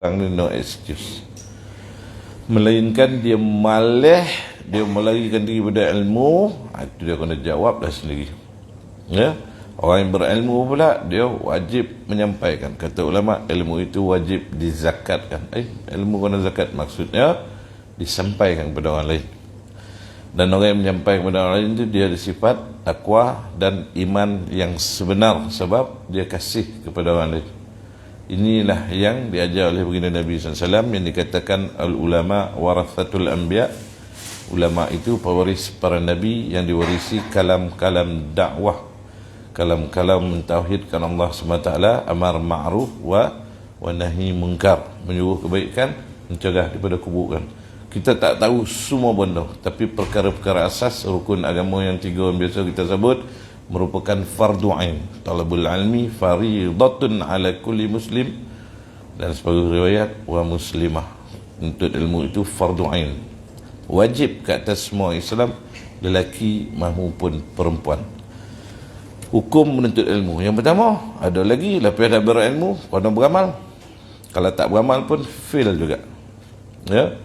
Orang ni no excuse. Melainkan dia malah, dia melarikan diri pada ilmu, itu dia kena jawab dah sendiri. Ya, orang yang berilmu pula dia wajib menyampaikan. Kata ulama, ilmu itu wajib dizakatkan. Ilmu kena zakat maksudnya disampaikan kepada orang lain. Dan orang yang menyampaikan kepada orang lain itu dia ada sifat takwa dan iman yang sebenar, sebab dia kasih kepada orang lain. Inilah yang diajar oleh baginda Nabi SAW, yang dikatakan al-ulama warathatul anbiya. Ulama itu pewaris para nabi yang diwarisi kalam-kalam dakwah, kalam-kalam mentauhidkan Allah SWT, amar ma'ruf wa nahi munkar, menyuruh kebaikan, mencegah daripada keburukan. Kita tak tahu semua benda, tapi perkara-perkara asas rukun agama yang tiga yang biasa kita sebut merupakan fardu ain. Talabul ilmi faridatun ala kulli muslim, dan sebagai riwayat wa muslimah. Untuk ilmu itu fardu ain, wajib ke atas semua Islam, lelaki maupun perempuan. Hukum menuntut ilmu yang pertama, ada lagi lepas dah berilmu kena beramal. Kalau tak beramal pun fail juga. Ya,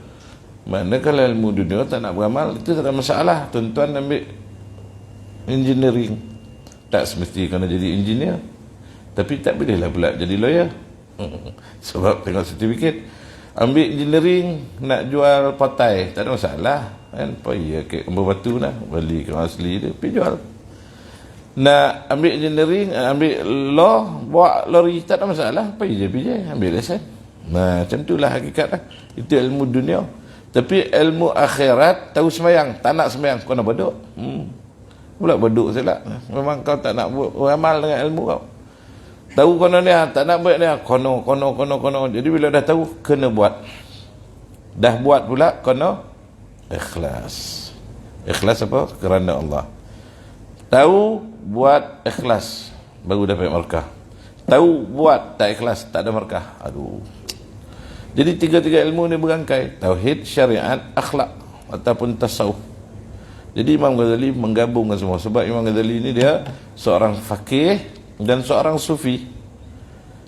mana kalau ilmu dunia tak nak beramal, itu tak ada masalah. Tuan-tuan ambil engineering, tak semesti kena jadi engineer, tapi tak bolehlah pula jadi lawyer. Sebab tengok sertifikat. Ambil engineering nak jual patai, tak ada masalah kan. Payah ke Kembang Batu lah, beli ke asli dia pergi jual. Nak ambil engineering, ambil law, bawa lori, tak ada masalah, payah ambil lesen. Nah, macam itulah hakikat lah. Itu ilmu dunia. Tapi ilmu akhirat, tahu sembahyang, tak nak sembahyang, kau nak bodok. Pula bodok saya lah. Memang kau tak nak beramal dengan ilmu kau. Tahu kono ni, tak nak buat ni, kono. Jadi bila dah tahu, kena buat. Dah buat pula, kono ikhlas. Ikhlas apa? Kerana Allah. Tahu, buat ikhlas, baru dapat markah. Tahu, buat tak ikhlas, tak ada markah. Aduh. Jadi tiga-tiga ilmu ni berangkai. Tauhid, syariat, akhlak, ataupun tasawuf. Jadi Imam Ghazali menggabungkan semua. Sebab Imam Ghazali ni dia seorang faqih dan seorang sufi.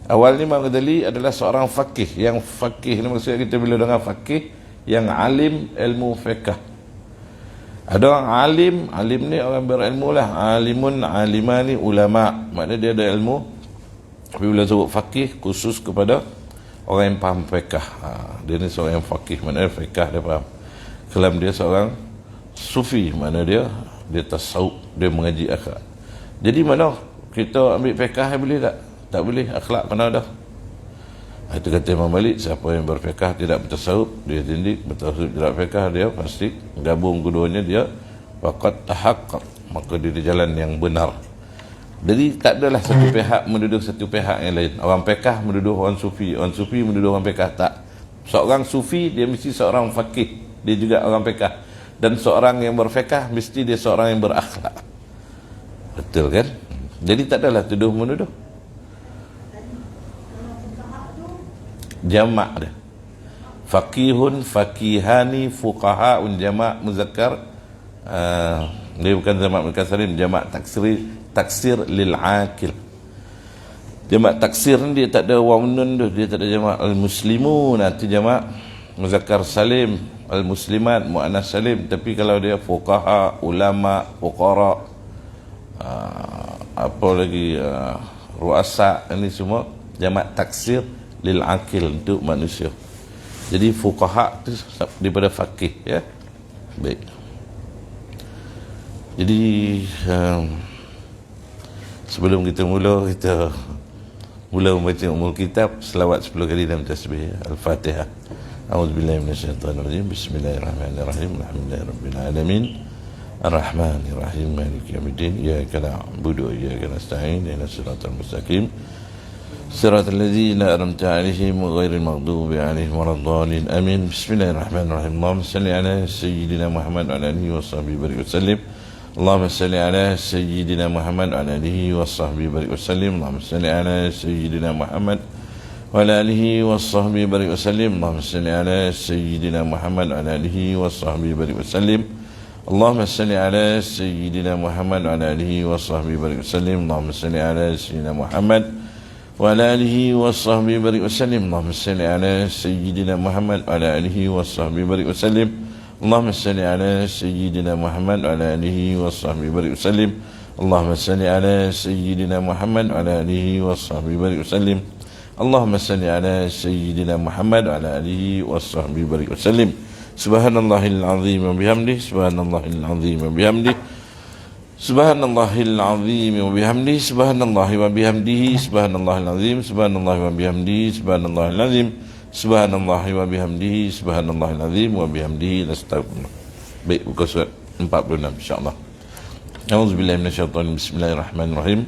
Awalnya Imam Ghazali adalah seorang faqih. Yang faqih ni maksudnya kita bila dengar faqih, yang alim ilmu fiqh. Ada orang alim ni orang berilmu lah. Alimun, alimani, ulama. Maknanya dia ada ilmu. Tapi bila sebut faqih, khusus kepada orang yang faham fiqh. Dia ni seorang yang faqih, maknanya fiqh dia faham. Kalam dia seorang sufi, mana dia tasawuf, dia mengaji akhlak. Jadi mana kita ambil fiqh boleh tak? Tak boleh. Akhlak mana dah? Itu kata Imam Malik, siapa yang berfiqh tidak bertasawuf, dia tindik. Bertasawuf tidak fiqh, dia pasti gabung keduanya, dia faqad tahaqqaq, maka dia di jalan yang benar. Jadi tak adalah satu pihak menuduh satu pihak yang lain. Orang fiqh menuduh orang sufi menuduh orang fiqh. Tak. Seorang sufi dia mesti seorang faqih, dia juga orang fiqh. Dan seorang yang berfiqh mesti dia seorang yang berakhlak. Betul kan? Jadi tak adalah tuduh menuduh. Jamak dia. Faqihun, faqihani, fuqahaun, jamak muzakkar. Dia bukan jamak muzakkar salim, jamak taksir lil akil. Jamak taksir ni dia tak ada waw nun tu, dia tak ada jamak al-muslimun, nanti jamak muzakkar salim, al-muslimat muannas salim. Tapi kalau dia fuqaha, ulama, fuqara, apa lagi, ruasa, ini semua jamak taksir lil akil, untuk manusia. Jadi fuqaha tu daripada faqih, ya. Baik. Jadi sebelum kita mula membaca umul kitab, selawat 10 kali dalam tasbih Al-Fatihah. A'udzubillahi minasyaitonirrajim. Bismillahirrahmanirrahim. Alhamdulillahirabbil alamin. Ar-Rahmanirrahim. Maliki yaumiddin. Iyyaka na'budu wa iyyaka nasta'in. Ihdinas siratal mustaqim. Siratal ladzina an'amta 'alaihim ghairil maghdubi 'alaihim waladdallin. Amin. Bismillahirrahmanirrahim. Allahumma shalli 'ala sayyidina Muhammad wa 'ala alihi wa sallim. Allahumma salli 'ala sayyidina Muhammad wa 'ala alihi wa sallim. Allahumma salli 'ala sayyidina Muhammad wa 'ala alihi wa sallim. Allahumma salli 'ala sayyidina Muhammad wa 'ala alihi wa sallim. Allahumma salli 'ala sayyidina Muhammad wa 'ala alihi wa sallim. Allahumma salli 'ala sayyidina Muhammad وعلى آله وصحبه وبارك وسلم. اللهم صل على سيدنا محمد وعلى آله وصحبه وبارك وسلم. اللهم صل على سيدنا محمد وعلى آله وصحبه وبارك وسلم. اللهم صل على سيدنا محمد وعلى آله وصحبه وبارك وسلم. اللهم صل على سيدنا محمد وعلى آله وصحبه وبارك وسلم. Subhanallahil azim wa bihamdihi, subhanallahil azim wa bihamdihi, subhanallahil azim wa bihamdihi, subhanallahi wa bihamdihi, subhanallahil azim, subhanallahi wa bihamdihi, subhanallahil azim, subhanallahi wa bihamdihi, subhanallahil azim wa bihamdihi. Astagfirullah. Baik, buka surat 46 insya-Allah. A'udzubillahi minasyaitonir bismillahirrahmanirrahim.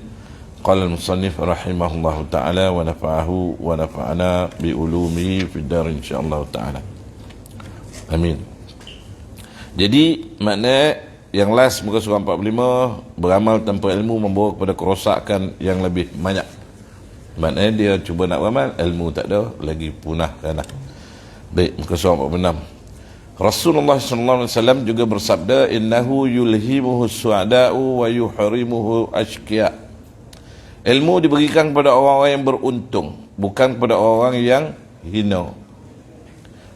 Qala al-musannif rahimahullahu ta'ala wa nafa'ahu wa nafa'ana bi ulumihi fid dar insyaallah ta'ala. Amin. Jadi makna yang last muka surah 45, beramal tanpa ilmu membawa kepada kerosakan yang lebih banyak. Maknanya dia cuba nak beramal, ilmu tak ada, lagi punah kan. Baik, muka surah 46. Rasulullah sallallahu alaihi wasallam juga bersabda, innahu yulhimuhu su'ada'u wa yuhrimuhu ashqiya. Ilmu diberikan kepada orang-orang yang beruntung, bukan kepada orang yang hina.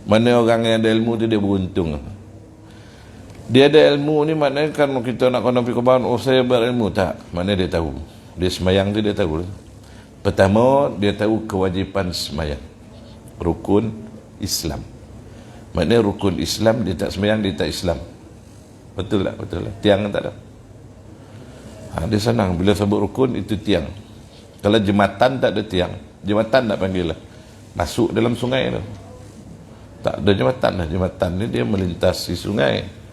Mana orang yang ada ilmu tu dia beruntung. Dia ada ilmu ni maknanya kan kita nak kena fikir bahan, oh saya berilmu tak? Mana dia tahu? Dia semayang tu dia tahu. Pertama, dia tahu kewajipan semayang. Rukun Islam. Maknanya rukun Islam, dia tak semayang, dia tak Islam. Betul tak? Betul tak? Tiang tak ada. Dia senang. Bila sebut rukun, itu tiang. Kalau jembatan tak ada tiang. Jembatan tak panggil lah. Masuk dalam sungai tu. Tak ada jembatan lah. Jembatan ni dia melintasi sungai.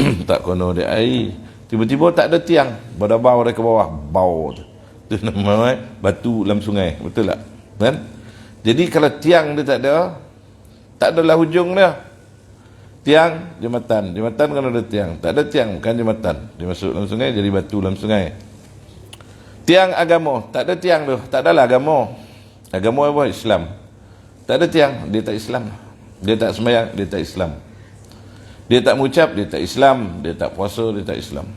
Tak kono dia air. Tiba-tiba tak ada tiang. Berdabau dari ke bawah. Bau tu. Itu nama batu dalam sungai. Betul tak? Kan? Jadi kalau tiang dia tak adalah hujung dia. Tiang, jembatan. Jembatan kan ada tiang. Tak ada tiang, bukan jembatan. Dia masuk dalam sungai, jadi batu dalam sungai. Tiang agama. Tak ada tiang tu. Tak adalah agama. Agama apa? Islam. Tak ada tiang. Dia tak Islam. Dia tak sembahyang, dia tak Islam. Dia tak mengucap, dia tak Islam. Dia tak puasa, dia tak Islam.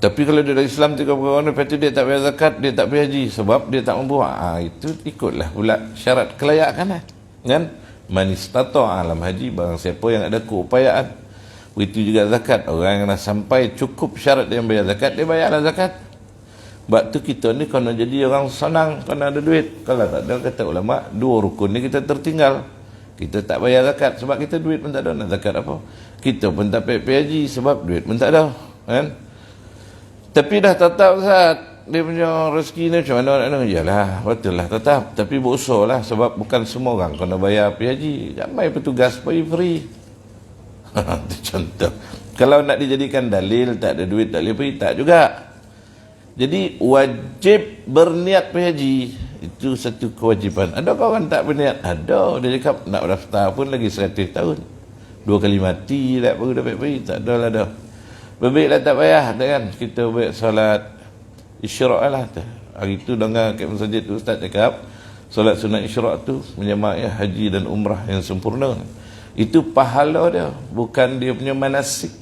Tapi kalau dia tak Islam, tiga perkara, lepas tu dia tak bayar zakat, dia tak bayar haji, sebab dia tak mampu. Itu ikutlah pula syarat kelayakan lah. Kan? Man istata'a alam haji, barang siapa yang ada keupayaan. Begitu juga zakat. Orang yang dah sampai cukup syarat dia bayar zakat, dia bayarlah zakat. Sebab tu kita ni kena jadi orang senang, kena ada duit. Kalau tak ada, kata ulama, dua rukun ni kita tertinggal. Kita tak bayar zakat sebab kita duit pun tak ada. Nak zakat apa? Kita pun tak pergi haji sebab duit pun tak ada. Kan? Tapi dah tetap Ustaz, dia punya rezeki ni macam mana? Yalah, betul lah tetap. Tapi berusaha lah sebab bukan semua orang kena bayar pergi haji. Ramai petugas pergi free. Itu contoh. Kalau nak dijadikan dalil, tak ada duit, tak boleh pergi, tak juga. Jadi wajib berniat pergi haji. Itu satu kewajipan. Adakah orang tak berniat? Ada. Dia cakap nak daftar pun lagi 100 tahun. 2 kali mati lah baru dapat pergi. Tak ada lah dah. Berbaiklah tak payah kan. Kita buat solat isyraq lah. Hari tu dengar kat masjid tu Ustaz cakap, solat sunat isyraq tu menyamai haji dan umrah yang sempurna. Itu pahala dia, bukan dia punya manasik.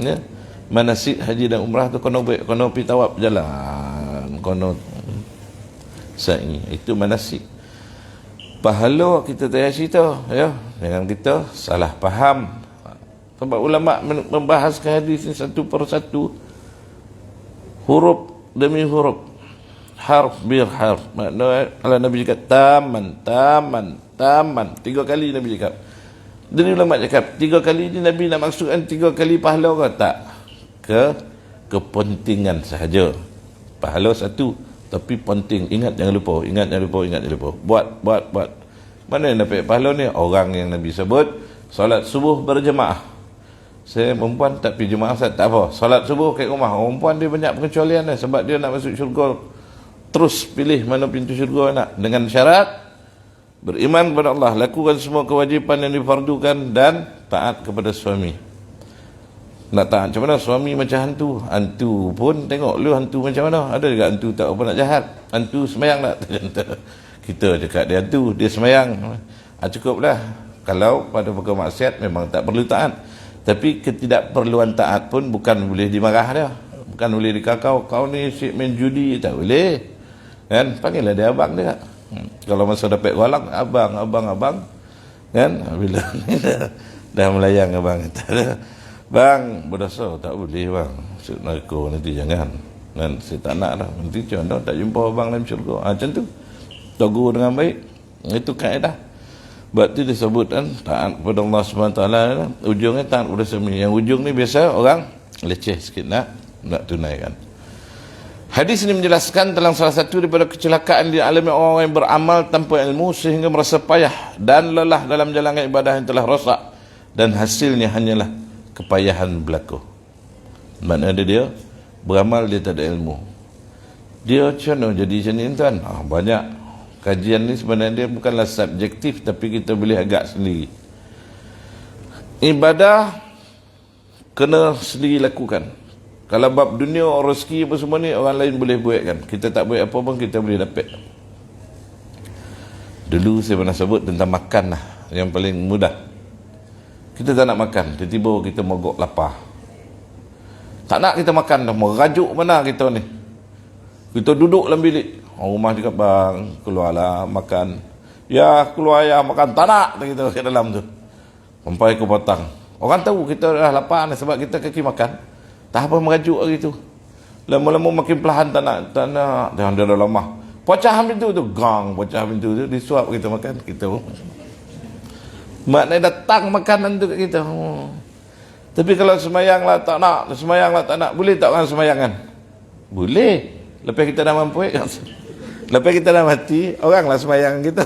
Ya? Manasik haji dan umrah tu kono pergi tawaf jalan, kono sa'i. Itu manasik. Pahala kita tak cerita, ya. Jangan kita salah faham. Sebab ulama membahaskan hadis ini satu persatu, huruf demi huruf, harf bir harf. Maknanya kalau Nabi cakap taman 3 kali Nabi cakap. Jadi ulama cakap 3 kali ni Nabi nak maksudkan 3 kali pahala ke tak? Kepentingan sahaja. Pahala satu, tapi penting. Ingat jangan lupa, ingat jangan lupa. Buat. Mana yang dapat pahala ni? Orang yang Nabi sebut solat subuh berjemaah. Saya perempuan tak pergi jemaah, tak apa. Solat subuh kat rumah. Orang perempuan dia banyak pengecualian sebab dia nak masuk syurga. Terus pilih mana pintu syurga nak, dengan syarat beriman kepada Allah, lakukan semua kewajipan yang difardukan dan taat kepada suami. Nak taat macam mana? Suami macam hantu. Hantu pun tengok lu hantu macam mana. Ada juga hantu tak apa nak jahat. Hantu semayang tak? Kita cakap dia hantu, dia semayang. Cukuplah. Kalau pada perkara maksiat memang tak perlu taat. Tapi ketidakperluan taat pun bukan boleh dimarah dia. Bukan boleh dikakau. Kau ni syik main judi. Tak boleh. Kan? Panggillah dia abang dia. Kalau masa dapat golak, abang. Kan? Bila dah melayang abang kata, bang, berdosa tak boleh bang. Syurga neraka nanti jangan. Dan saya tak nak dah. Nanti contoh tak jumpa abang dalam syurga. Macam tu. Tegur dengan baik. Itu kaedah. Sebab tu disebut kan, taat kepada Allah SWT, ujungnya taat kepada suami. Yang ujung ni biasa orang leceh sikit nak tunaikan. Hadis ini menjelaskan tentang salah satu daripada kecelakaan di alami orang yang beramal tanpa ilmu sehingga merasa payah dan lelah dalam jalankan ibadah yang telah rosak dan hasilnya hanyalah kepayahan berlaku. Maknanya dia beramal dia tak ada ilmu. Dia macam mana jadi macam ni tuan? Banyak kajian ni sebenarnya dia bukanlah subjektif tapi kita boleh agak sendiri. Ibadah kena sendiri lakukan. Kalau bab dunia, rezeki apa semua ni orang lain boleh buat kan. Kita tak buat apa pun kita boleh dapat. Dulu saya pernah sebut tentang makan lah, yang paling mudah. Kita tak nak makan, tiba-tiba kita mogok lapar. Tak nak kita makan dah, merajuk mana kita ni. Kita duduk dalam bilik. Orang rumah cakap, bang, keluarlah makan. Ya, keluar ya makan. Tak nak kita ke dalam tu. Sampai ke petang. Orang tahu kita dah lapar ni sebab kita kaki makan. Tak apa merajuk hari tu. Lama-lama makin perlahan tak nak. Dia dah lama. Pecah pintu tu. Gang, pecah pintu tu. Disuap kita makan. Kita maknanya datang makanan tu kat kita. Tapi kalau semayang lah tak nak. Boleh tak orang semayang kan? Boleh. Lepas kita dah mampu. Lepas kita dah mati, orang lah semayang kita.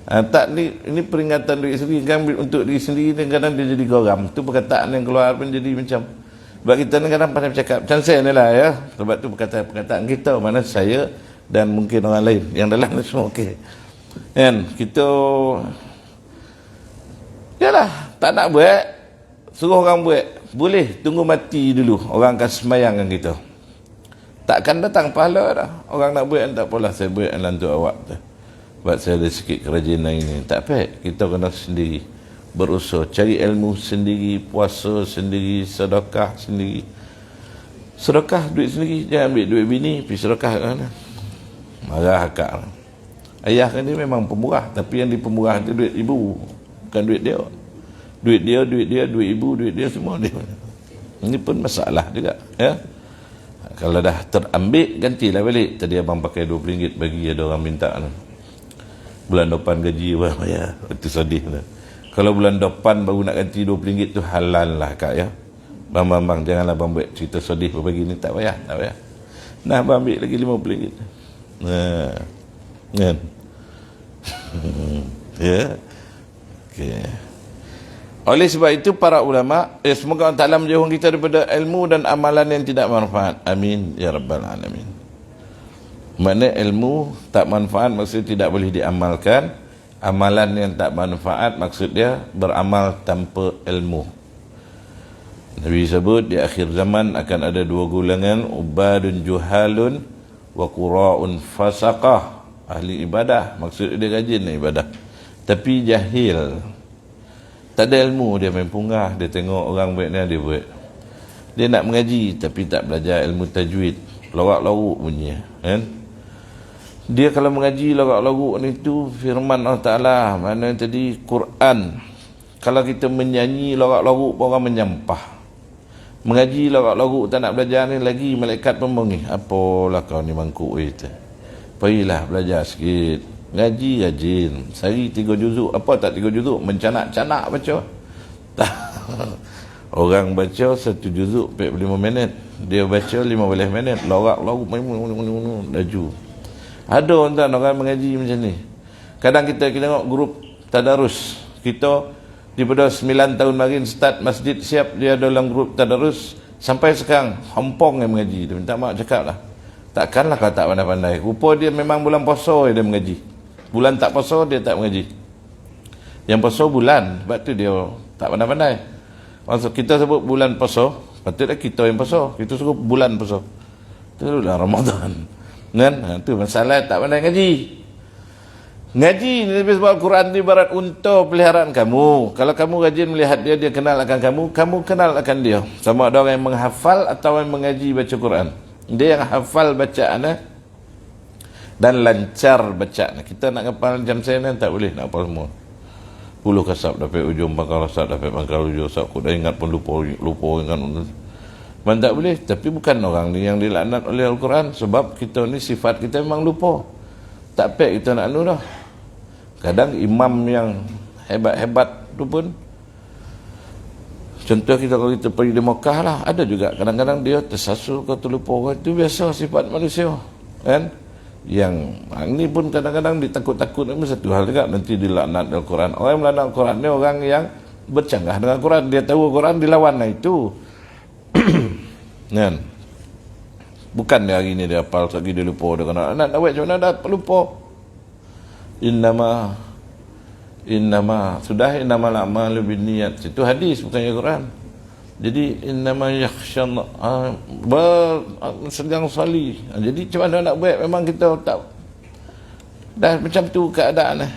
Tak ni, ini peringatan diri sendiri kan, untuk diri sendiri kadang dia jadi geram. Tu perkataan yang keluar pun jadi macam, sebab kita ni kadang pandai bercakap macam saya ni lah ya. Sebab tu perkataan kita, mana saya dan mungkin orang lain yang dalam ni semua okey kan. Kita yalah tak nak buat, suruh orang buat. Boleh tunggu mati dulu, orang akan semayangkan kita. Takkan datang pahala dah. Orang nak buat tak apalah, saya buat dalam untuk awak tu. Sebab saya ada sikit kerajinan ini. Tak apa, kita kena sendiri berusaha, cari ilmu sendiri, puasa sendiri, sedekah sendiri. Sedekah duit sendiri, jangan ambil duit bini pergi sedekah kat mana. Marah akak. Ayah kan dia memang pemurah, tapi yang dipemurah itu duit ibu, bukan duit dia. Duit ibu, duit dia semua dia. Ini pun masalah juga, ya. Kalau dah terambil, gantilah balik. Tadi abang pakai RM20 bagi ada orang minta. Bulan depan gaji abang bayar. Itu sedih. Kalau bulan depan baru nak ganti RM20 tu halal lah kak ya. Bang, janganlah abang buat cerita sedih berbagi ni. Tak payah. Nah, abang ambil lagi RM50. Nah, kan? Ya. Okay. Oleh sebab itu para ulama, semoga Allah Ta'ala menjauhkan kita daripada ilmu dan amalan yang tidak manfaat. Amin ya rabbal alamin. Makna ilmu tak manfaat maksud tidak boleh diamalkan. Amalan yang tak manfaat maksud dia beramal tanpa ilmu. Nabi sebut di akhir zaman akan ada dua golongan, ubadun juhalun wa qura'un fasaqah. Ahli ibadah, maksud dia rajin ibadah tapi jahil. Tak ada ilmu, dia main punggah, dia tengok orang buat ni, dia buat. Dia nak mengaji, tapi tak belajar ilmu tajwid. Lorak-loruk punya, kan? Dia kalau mengaji lorak-loruk ni tu, firman Allah Ta'ala, mana tadi, Quran. Kalau kita menyanyi lorak-loruk, orang menyampah. Mengaji lorak-loruk, tak nak belajar ni lagi, malaikat pun mengi. Apalah kau ni mangkuk itu. Pergilah belajar sikit. Ngaji rajin, sehari 3 juzuk. Apa tak 3 juzuk? Mencanak-canak baca. Tak. Orang baca 1 juzuk 45 minit, dia baca 15 minit, lorak-loruk laju. Ada orang mengaji macam ni. Kadang kita tengok grup tadarus. Kita daripada 9 tahun marin start masjid siap, dia dalam grup tadarus sampai sekarang Hongkong yang mengaji. Dia minta maaf cakap lah, takkanlah kau tak pandai-pandai. Rupa dia memang bulan puasa dia mengaji. Bulan tak puasa dia tak mengaji. Yang puasa bulan, sebab tu dia tak pandai-pandai. Maksud kita sebut bulan puasa, patutlah kita yang puasa. Kita suruh bulan puasa. Itu dah Ramadan. Kan? Itu masalah tak pandai ngaji. Ngaji ni lebih sebab Al-Quran ni ibarat unta peliharaan kamu. Kalau kamu rajin melihat dia, dia kenal akan kamu, kamu kenal akan dia. Sama ada orang yang menghafal atau yang mengaji baca Quran. Dia yang hafal bacaannya, Dan lancar baca. Kita nak hafal jam senen tak boleh nak hafal semua. 10 kasab dapat ujung, pangkal kasab dapat pangkal ujung. Aku dah ingat pun lupa ingat. Man tak boleh. Tapi bukan orang ni yang dilaknat oleh Al-Quran. Sebab kita ni sifat kita memang lupa. Tak payah kita nak dah. Kadang imam yang hebat-hebat tu pun, contoh kita kalau kita pergi di Mekah lah, ada juga kadang-kadang dia tersasul atau terlupa. Itu biasa sifat manusia, kan? Yang ini pun kadang-kadang ditakut-takut. Ini satu hal juga, nanti dilaknat Al-Quran. Orang yang melaknat Al-Quran ni orang yang bercanggah dengan Al-Quran. Dia tahu Al-Quran dilawan. Nah itu kan? Bukan dia hari ni dia hafal, lagi dia lupa. Dia kena nak buat macam mana dah lupa. Innama sudah innamal a'malu binniyat. Itu hadis bukan Al-Quran. Jadi innama yakhsha sedang salih. Jadi macam mana nak buat, memang kita tak dah macam tu keadaan.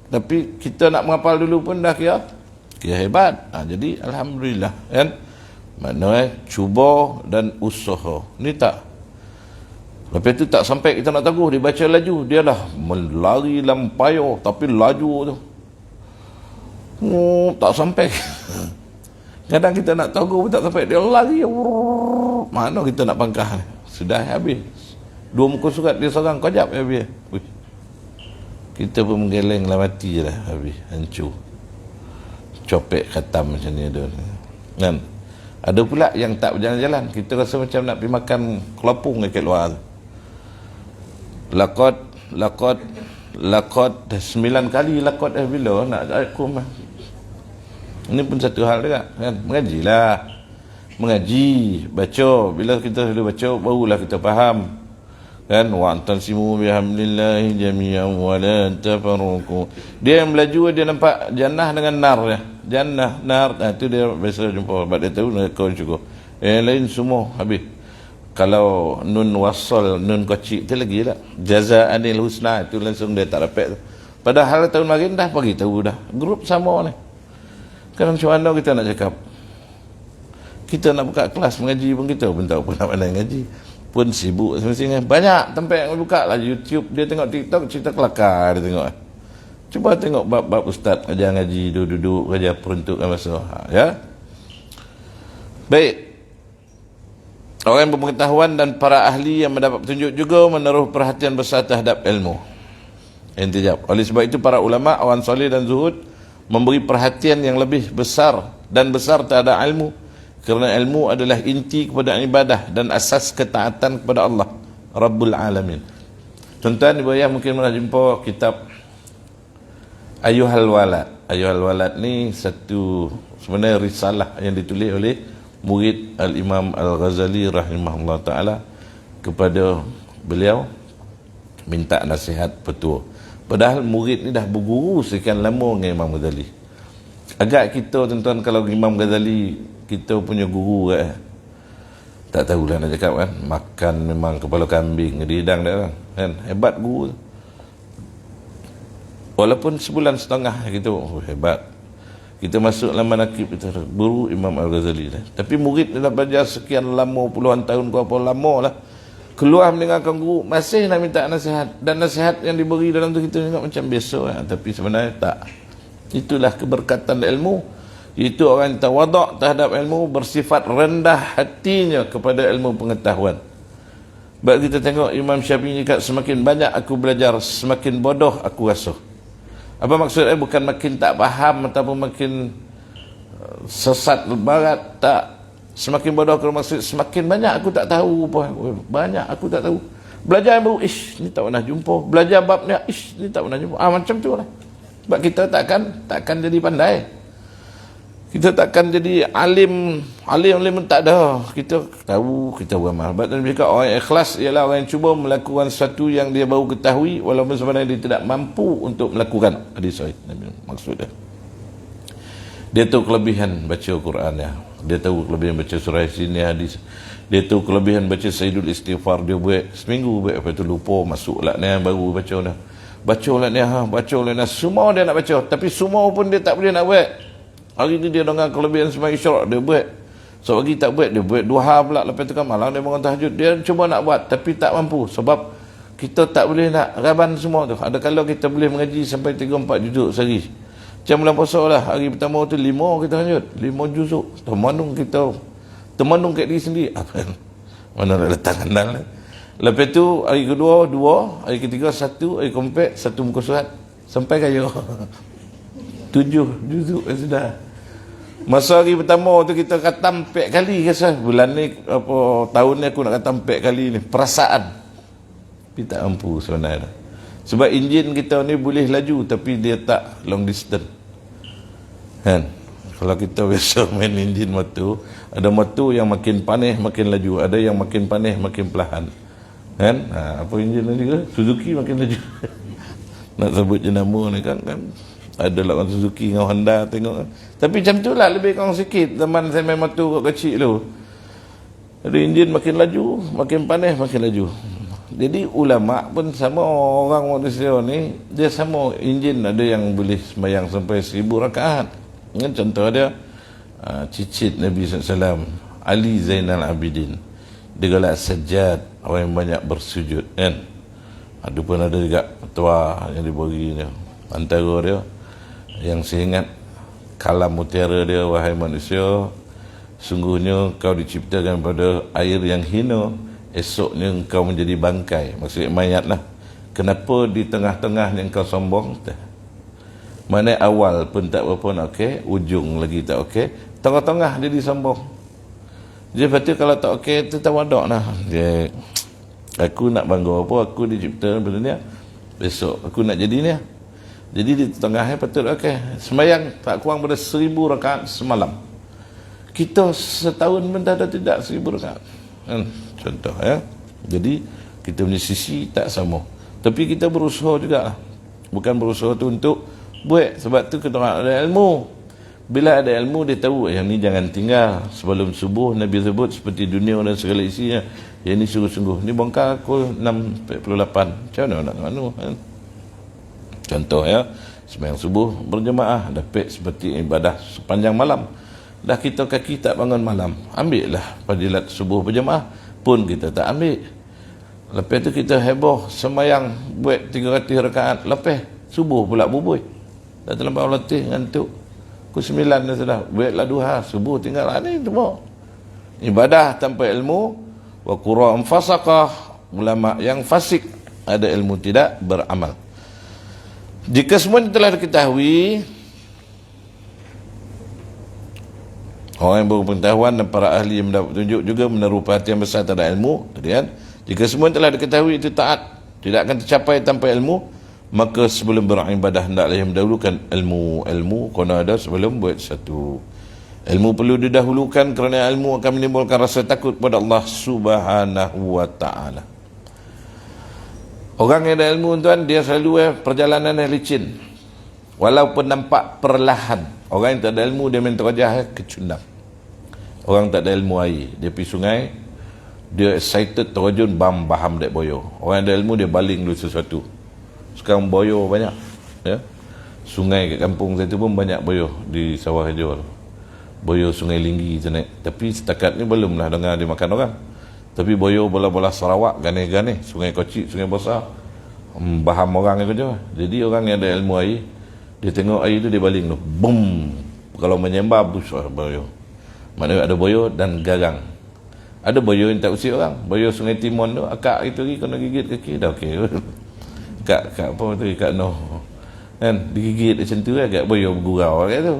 Tapi kita nak menghafal dulu pun dah kira hebat. Jadi alhamdulillah, kan? Mana cuba dan usaha. Ni tak. Lepas tu tak sampai kita nak taguh, dia baca laju, dia dah melari lampaya tapi laju tu. Tak sampai. Kadang kita nak taguh pun tak sampai, dia lari. Mana kita nak pangkah? Sudah habis. 2 muka surat dia seorang kejap habis. Kita pun menggeleng lah, mati je lah, habis, hancur. Copek khatam macam ni ada. Kan? Ada pula yang tak berjalan-jalan. Kita rasa macam nak pergi makan kelapung dekat luar tu. Lakot 9 kali lakot bila nak aku mah. Ini pun satu hal juga, kan? Mengajilah. Mengaji, baca. Bila kita sudah baca, barulah kita faham. Kan? Wa'tasimu bihamdillahi jami'an wa la tafarraqu. Dia yang melaju, dia nampak jannah dengan nar dia. Jannah, nar, itu dia biasa jumpa. Sebab dia tahu neraka juga. Yang lain semua habis. Kalau nun wasal, nun kocik tu lagi lah. Jaza'anil husna, itu langsung dia tak dapat. Padahal tahun makin dah bagi tahu dah. Grup sama ni. Kadang macam mana kita nak cakap? Kita nak buka kelas mengaji pun kita pun tahu pun nak pandai ngaji. Pun sibuk semestinya. Banyak tempat yang buka lah YouTube. Dia tengok TikTok, cerita kelakar dia tengok. Cuba tengok bab-bab ustaz ajar ngaji, duduk-duduk, ajar peruntukan masa. Ya? Baik. Orang yang berpengetahuan dan para ahli yang mendapat petunjuk juga menaruh perhatian besar terhadap ilmu. Intijab. Oleh sebab itu para ulama, awan soleh dan zuhud memberi perhatian yang lebih besar dan besar terhadap ilmu, kerana ilmu adalah inti kepada ibadah dan asas ketaatan kepada Allah Rabbul Alamin. Tuan-tuan ibu ayah mungkin pernah jumpa kitab Ayyuhal Walad. Ayyuhal Walad ni satu sebenarnya risalah yang ditulis oleh murid Al-Imam Al-Ghazali rahimahullah ta'ala kepada beliau, minta nasihat petua. Padahal murid ni dah berguru sekian lama dengan Imam Ghazali. Agak kita tuan-tuan kalau Imam Ghazali kita punya guru tak tahulah nak cakap, kan? Makan memang kepala kambing di hidang dia, kan? Hebat guru. Walaupun sebulan setengah gitu, hebat. Kita masuk dalam manaqib kita guru Imam Al-Ghazali dah. Tapi murid dah belajar sekian lama, puluhan tahun, berapa lama lah, keluar mendengarkan guru masih nak minta nasihat, dan nasihat yang diberi dalam tu kita tengok macam biasa lah. Tapi sebenarnya tak. Itulah keberkatan ilmu. Itu orang yang tawaduk terhadap ilmu, bersifat rendah hatinya kepada ilmu pengetahuan. Sebab kita tengok Imam Syafi'i kata, semakin banyak aku belajar, semakin bodoh aku rasa. Apa maksudnya? Bukan makin tak faham ataupun makin sesat barat, tak. Semakin bodoh aku maksud semakin banyak aku tak tahu apa. Banyak aku tak tahu. Belajar yang baru, ni tak pernah jumpa. Belajar babnya, ni tak pernah jumpa. Macam tu lah. Sebab kita takkan jadi pandai. Kita takkan jadi alim tak ada. Kita tahu, kita beramal. Dan mereka orang yang ikhlas ialah orang yang cuba melakukan sesuatu yang dia baru ketahui walaupun sebenarnya dia tidak mampu untuk melakukan. Hadis sahih maksudnya. Dia tahu kelebihan baca Quran ya. Dia tahu kelebihan baca surah Yasin hadis. Dia tahu kelebihan baca Sayyidul Istighfar, dia buat seminggu buat, apa tu lupa, masuk lah ni baru baca dah. Baca lah ni, semua dia nak baca, tapi semua pun dia tak boleh nak buat. Hari ni dia dengan kelebihan sembahyang isyarat dia buat. So pagi tak buat, dia buat duha pula, lepas tu kan malam dia bangun tahajud. Dia cuba nak buat tapi tak mampu sebab Kita tak boleh nak raban semua tu. Ada kalau kita boleh mengaji sampai 3-4 juzuk sehari. Macam bulan puasa lah, hari pertama tu 5 kita hanyut, 5 juzuk. Termanung kita, termanung kat diri sendiri. Apa? Mana nak letak kenal. Lepas tu hari kedua 2, hari ketiga 1, hari keempat 1 muka surat. Sampai kaya 7 juzuk sudah. Masa hari pertama tu kita khatam 4 kali rasa. Bulan ni apa tahun ni aku nak khatam 4 kali ni. Perasaan. Tapi tak mampu sebenarnya. Sebab enjin kita ni boleh laju tapi dia tak long distance. Kan? Kalau kita biasa main enjin motor, ada motor yang makin panas makin laju, ada yang makin panas makin perlahan. Kan? Apa enjin ni juga? Suzuki makin laju. Nak sebut jenama ni kan ada lah orang Suzuki dengan Honda tengok kan. Tapi macam tu lah, lebih kurang sikit. Zaman saya main motor kat kecil tu, ada enjin makin laju, makin panas makin laju. Jadi ulama pun sama, orang manusia ni dia sama enjin. Ada yang boleh sembahyang sampai 1000 rakaat. Kan contoh dia cicit Nabi SAW, Ali Zainal Abidin, dia galak sajad, orang yang banyak bersujud kan. Ada pun ada juga petua yang diberi dia. Antara dia yang saya ingat, kalam mutiara dia, wahai manusia, sungguhnya kau diciptakan pada air yang hina, esoknya engkau menjadi bangkai. Maksudnya mayat lah. Kenapa di tengah-tengahnya engkau sombong? Mana awal pun tak berapa nak okey, ujung lagi tak okey, tengah-tengah dia disombong. Jadi betul kalau tak okey tu tawaduk lah. Dia, aku nak bangga apa, aku diciptakan pada dunia, besok aku nak jadi ni. Jadi di tengahnya betul okey. Sembahyang tak kurang pada 1000 rakaat semalam. Kita setahun pun tak ada tidak 1000 rakaat. Contoh ya. Jadi kita punya sisi tak sama. Tapi kita berusaha juga. Bukan berusaha tu untuk buat. Sebab tu kita orang ada ilmu. Bila ada ilmu dia tahu yang ni jangan tinggal. Sebelum subuh Nabi sebut seperti dunia dan segala isinya. Yang ni sungguh-sungguh. Ni bongkar pukul 6.48. Macam mana nak manu kan? Contoh ya. Sembahyang subuh berjemaah dapat seperti ibadah sepanjang malam. Dah kita kaki tak bangun malam, ambil lah fadilat subuh berjemaah. Pun kita tak ambil. Lepas tu kita heboh sembahyang buat 300 rakaat, lepas subuh pula bubui. Dah terlampau letih, ngantuk. Pukul 9 dah sudah, buatlah duha, subuh tinggal ni semua. Ibadah tanpa ilmu, wa qura'an fasaqah, ulama yang fasik, ada ilmu tidak beramal. Jika semua telah diketahui, orang yang berpengetahuan dan para ahli yang mendapat petunjuk juga menaruh perhatian besar terhadap ilmu. Kemudian, jika semua telah diketahui itu taat tidak akan tercapai tanpa ilmu, maka sebelum beribadah hendaklah yang mendahulukan ilmu. Ilmu kerana ada sebelum buat satu. Ilmu perlu didahulukan kerana ilmu akan menimbulkan rasa takut kepada Allah Subhanahu wa ta'ala. Orang yang ada ilmu tuan, dia selalu perjalanan yang licin. Walaupun nampak perlahan. Orang yang tak ada ilmu dia main terajah kecundang. Orang tak ada ilmu air, dia pergi sungai, dia excited terjun, baham dek boyo. Orang yang ada ilmu dia baling dulu sesuatu. Sekarang boyo banyak ya. Sungai kat kampung saya tu pun banyak boyo di sawah hijau. Boyo Sungai Linggi tu naik. Tapi setakat ni belum lah dengar dia makan orang. Tapi boyo bola-bola Sarawak, gane-gane, sungai kecil, sungai besar, baham orang itu je. Jadi orang yang ada ilmu air, dia tengok air tu dia baling tu, boom. Kalau menyembah besar boyo. Maknanya ada boyo dan garang. Ada boyo yang tak usik orang. Boyo Sungai Timon tu, akak itu lagi kena gigit kaki dah okey. Kak apa tu, Kak Noh. Kan digigit macam tu lah, kat boyo bergurau kat tu.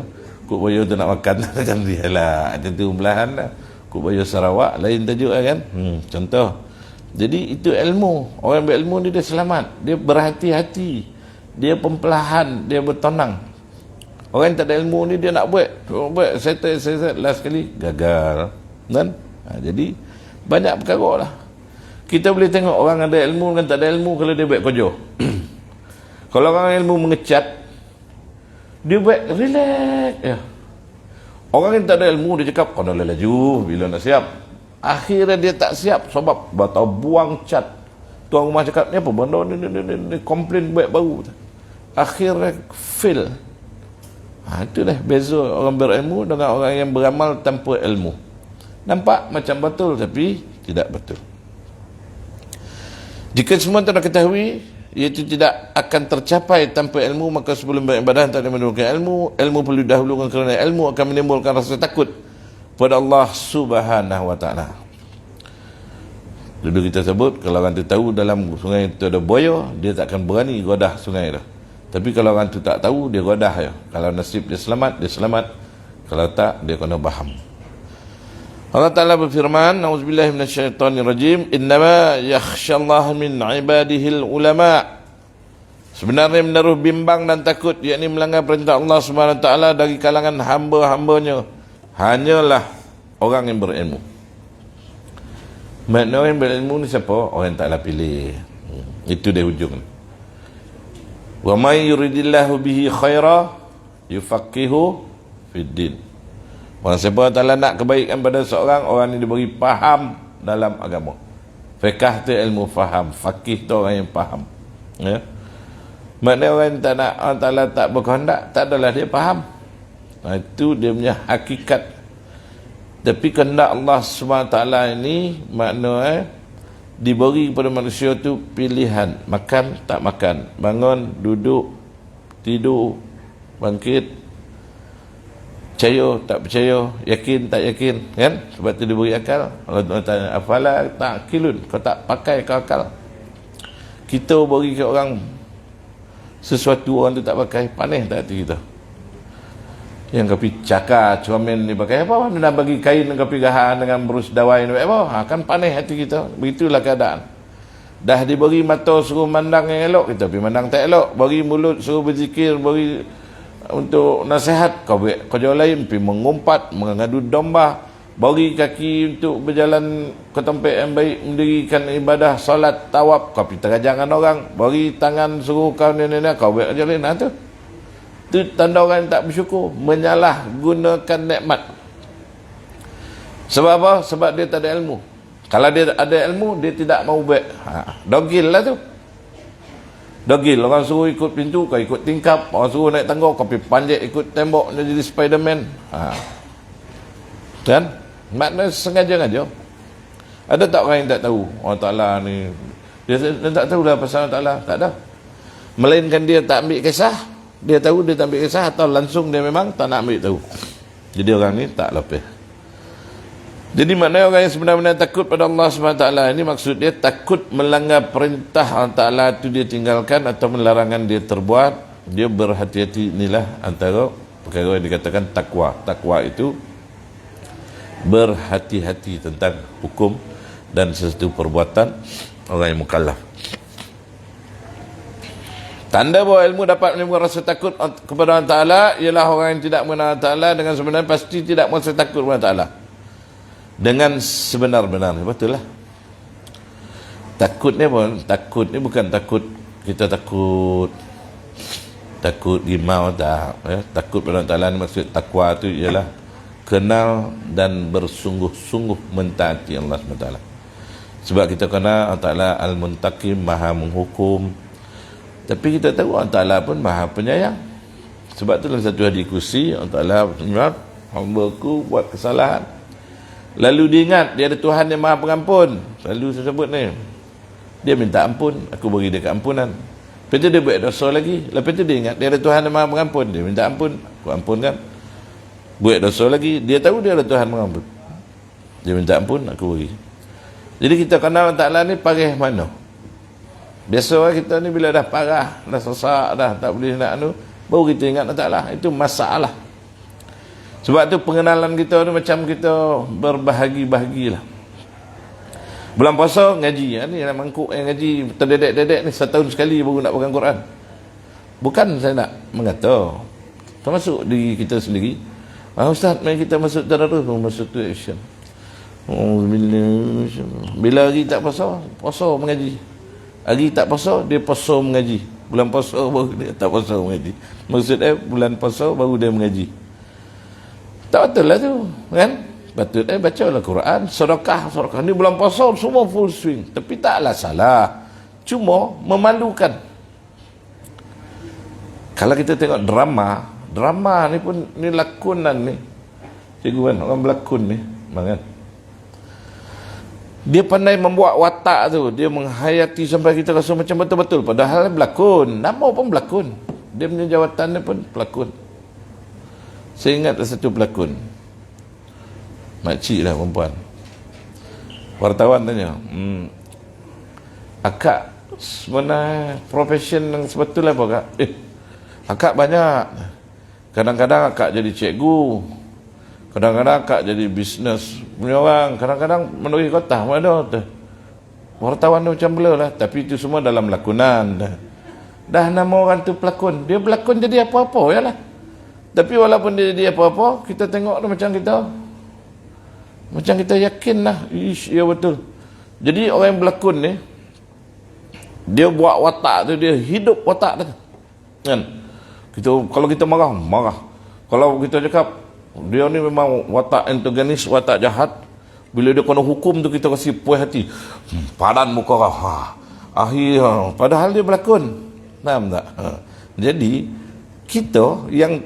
Kok boyo tu nak makan kan dia lah. Macam tu belahan lah. Kok boyo Sarawak lain tajuk lah kan. Contoh. Jadi itu ilmu. Orang yang berilmu ni dia selamat. Dia berhati-hati. Dia pemperlahan, dia bertenang. Orang yang tak ada ilmu ni dia nak buat settle last sekali gagal kan. Jadi banyak perkara lah. Kita boleh tengok orang ada ilmu dengan tak ada ilmu kalau dia buat kerja. Kalau orang ilmu mengecat, dia buat relax ya. Orang yang tak ada ilmu dia cakap kena laju bila nak siap. Akhirnya dia tak siap sebab batau buang cat. Tuan rumah cakap ni apa benda ni komplain buat baru. Akhirnya fail. Itu dah beza orang berilmu dengan orang yang beramal tanpa ilmu. Nampak macam betul tapi tidak betul. Jika semua telah ketahui, iaitu tidak akan tercapai tanpa ilmu, maka sebelum beribadah tak ada menimbulkan ilmu. Ilmu perlu dahulukan kerana ilmu akan menimbulkan rasa takut pada Allah Subhanahu wa ta'ala. Dulu kita sebut, kalau orang tu tahu dalam sungai itu ada buaya, dia tak akan berani godah sungai tu. Tapi kalau orang tu tak tahu, dia godah je. Kalau nasib dia selamat, dia selamat. Kalau tak, dia kena faham. Allah Ta'ala berfirman, A'udzubillahi minasyaitonirrajim, innama yakhsyallaha min ibadihil ulama. Sebenarnya menaruh bimbang dan takut, yakni melanggar perintah Allah Subhanahu wa ta'ala dari kalangan hamba-hambanya, hanyalah orang yang berilmu. Makna orang yang berilmu ni siapa? Orang yang taklah pilih. Itu dia hujung. Wa may yuridillahu bihi khaira yufaqihu fid din. Orang siapa Ta'ala nak kebaikan pada seorang, orang ini diberi faham dalam agama. Fiqh tu ilmu faham, faqih tu orang yang faham. Ya. Maknanya orang yang tak nak, Allah Ta'ala tak berkehendak, tak adalah dia faham. Itu dia punya hakikat. Tapi kehendak Allah SWT ini makna diberi kepada manusia tu pilihan, makan tak makan, bangun, duduk, tidur, bangkit, percaya tak percaya, yakin tak yakin, kan? Sebab tu diberi akal. Allah tanya, afala ta'qilun, kau tak pakai kau akal. Kita beri ke orang sesuatu, orang tu tak pakai, panih tak hati kita? Yang kopi cakar, comel ni pakai apa? Nak bagi kain dengan kopi gahan dengan berus dawai ni apa? Kan panih hati kita. Begitulah keadaan. Dah diberi mata suruh mandang yang elok, kita pergi mandang tak elok. Bagi mulut suruh berzikir, bagi untuk nasihat, kau buat kerja lain, pergi mengumpat, mengadu domba. Bagi kaki untuk berjalan ke tempat yang baik, mendirikan ibadah, solat, tawaf, kau pergi terajangkan orang. Bagi tangan suruh kau ni, kau buat kerja lain. Tu itu tanda orang yang tak bersyukur, menyalahgunakan nikmat. Sebab apa? Sebab dia tak ada ilmu. Kalau dia ada ilmu, dia tidak mau buat. Dogil lah tu. Dogil, orang suruh ikut pintu, kau ikut tingkap. Orang suruh naik tangga, kau pergi panjat ikut tembok, dia jadi Spiderman. Kan? Maknanya sengaja-ngaja. Ada tak orang yang tak tahu Allah Ta'ala ni? Dia tak tahu lah pasal Allah Ta'ala. Tak ada. Melainkan dia tak ambil kisah. Dia tahu dia tak ambil kisah, atau langsung dia memang tak nak ambil tahu. Jadi orang ni tak lepih. Jadi maknanya orang yang sebenarnya takut pada Allah SWT ini, maksud dia takut melanggar perintah Allah Ta'ala itu dia tinggalkan, atau melarangan dia terbuat. Dia berhati-hati. Inilah antara perkara yang dikatakan takwa. Takwa itu berhati-hati tentang hukum dan sesuatu perbuatan orang yang mukallaf. Tanda bahawa ilmu dapat menimbulkan rasa takut kepada Allah Ta'ala ialah orang yang tidak mengenal Allah Ta'ala dengan sebenarnya pasti tidak merasa takut kepada Allah Ta'ala dengan sebenar-benarnya. Betul lah. Takut ni apa? Takut ni bukan takut kita takut gimau tak. Takut kepada Allah Ta'ala ni maksud takwa tu ialah kenal dan bersungguh-sungguh mentaati Allah SWT. Sebab kita kenal Allah Ta'ala Al-Muntaqim, Maha menghukum. Tapi kita tahu Allah Ta'ala pun Maha penyayang. Sebab tu dalam satu hadis kursi, Allah Ta'ala berfirman, hamba-Ku buat kesalahan, lalu dia ingat dia ada Tuhan yang Maha pengampun. Lalu saya sebut ni, dia minta ampun, aku beri dia keampunan. Lepas tu dia buat dosa lagi. Lepas tu dia ingat dia ada Tuhan yang Maha pengampun, dia minta ampun, aku ampunkan. Buat dosa lagi, dia tahu dia ada Tuhan mengampun, dia minta ampun, aku beri. Jadi kita kenal Allah Ta'ala ni parah mana? Biasa kita ni bila dah parah, dah sesak, dah tak boleh nak baru kita ingat Allah Ta'ala. Itu masalah. Sebab tu pengenalan kita ni macam kita berbahagi-bahagi lah. Bulan puasa ngaji, ni yang mangkuk yang ngaji terdedek-dedek ni setahun sekali baru nak pegang Quran. Bukan saya nak mengata, termasuk diri kita sendiri. Ustaz, mari kita masuk tadarus, masuk tu action. Bila hari tak puasa, puasa mengaji. Hari tak puasa, dia puasa mengaji. Bulan puasa baru dia tak puasa mengaji. Maksudnya bulan puasa baru dia mengaji. Tak betul lah tu, kan? Patut bacalah Quran, sedekah. Ni bulan puasa semua full swing. Tapi taklah salah. Cuma memalukan. Kalau kita tengok drama ni pun, ni lakonan ni. Cikgu kan, orang berlakon ni, kan? Dia pandai membuat watak watak tu, dia menghayati sampai kita rasa macam betul-betul. Padahal berlakon. Nama pun berlakon. Dia punya jawatan dia pun pelakon. Saya ingat satu pelakon. Makcik lah perempuan. Wartawan tanya, akak sebenarnya profession yang sebetul apa kak? Akak banyak. Kadang-kadang akak jadi cikgu. Kadang-kadang akak jadi bisnes punya orang. Kadang-kadang menerusi kota. Mana tu? Wartawan tu macam blur lah. Tapi itu semua dalam lakonan. Dah nama orang tu pelakon. Dia berlakon jadi apa-apa ya lah. Tapi walaupun dia jadi apa-apa, kita tengok tu macam kita yakin lah. Ish, ya betul. Jadi orang yang berlakon ni, dia buat watak tu, dia hidup watak tu. Kan? Kalau kita marah. Kalau kita cakap, dia ni memang watak antagonis, watak jahat. Bila dia kena hukum tu, kita kasi puas hati. Padan muka kau. Akhir. Padahal dia berlakon. Faham tak? Jadi, kita yang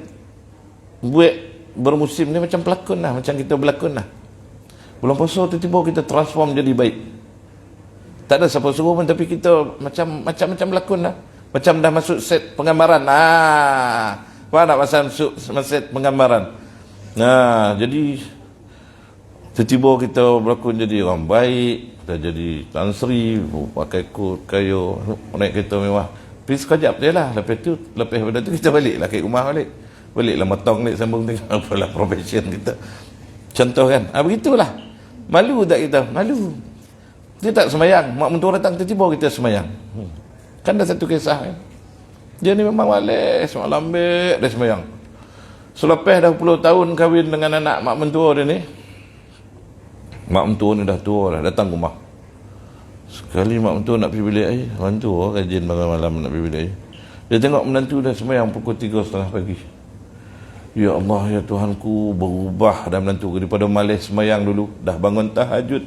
buat bermusim ni macam pelakon lah. Macam kita berlakon lah. Bulan puasa tiba-tiba kita transform jadi baik. Tak ada siapa suruh pun, tapi kita macam berlakon lah. Macam dah masuk set penggambaran. Faham tak masuk set penggambaran? Jadi tiba-tiba kita berlakon jadi orang baik. Kita jadi Tan Sri, pakai kod kayu, naik kereta mewah. Tapi sekejap je lah. Lepas pada tu kita balik lah ke rumah balik. Baliklah motong ni, sambung tengok apalah profession kita. Contoh kan, begitulah. Malu tak kita? Malu. Dia tak semayang, mak mentua datang tiba-tiba kita semayang. Kan dah satu kisah kan. Dia ni memang malas, mak lambat dia semayang. Selepas dah 10 tahun kahwin dengan anak mak mentua dia ni, mak mentua ni dah tua dah, datang rumah. Sekali mak mentua nak pergi bilik air, mentua rajin malam nak pergi bilik air. Dia tengok menantu dah semayang pukul 3:30 pagi. Ya Allah, ya Tuhanku, berubah dah menantu daripada malas semayang dulu, dah bangun tahajud.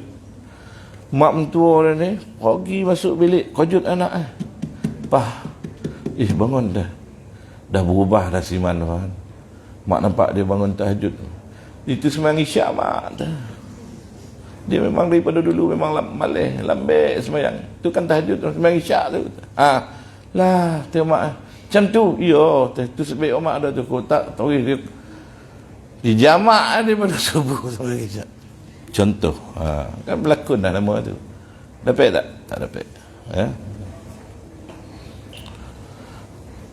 Mak mentua dia ni pagi masuk bilik, kejut anak Pah, bangun dah. Dah berubah dah si Man. Mak nampak dia bangun tahajud. Itu semayang isyak mak dah. Dia memang daripada dulu memang malas, lambat semayang. Tu kan tahajud, semayang isyak tu. Lah, tu mak macam tu. Ya, tu sebaik mak dah tu. Kau tak tahu dia di jamak daripada subuh sampai isyak. Contoh, kan berlakon dah nama tu. Dapat tak? Tak dapat.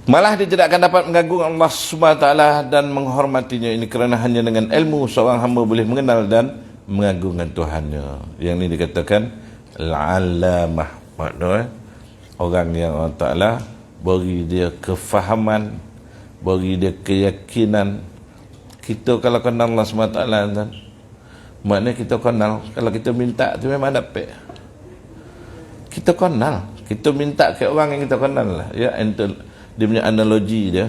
Malah dia tidak akan dapat mengagungkan Allah SWT dan menghormatinya. Ini kerana hanya dengan ilmu seorang hamba boleh mengenal dan mengagungkan Tuhannya. Yang ini dikatakan al-alamah. Maknanya orang yang Allah Ta'ala beri dia kefahaman, beri dia keyakinan. Kita kalau kenal Allah SWT kan, maknanya kita kenal. Kalau kita minta tu memang dapat. Kita kenal, kita minta ke orang yang kita kenal lah. Ya, dia punya analogi dia,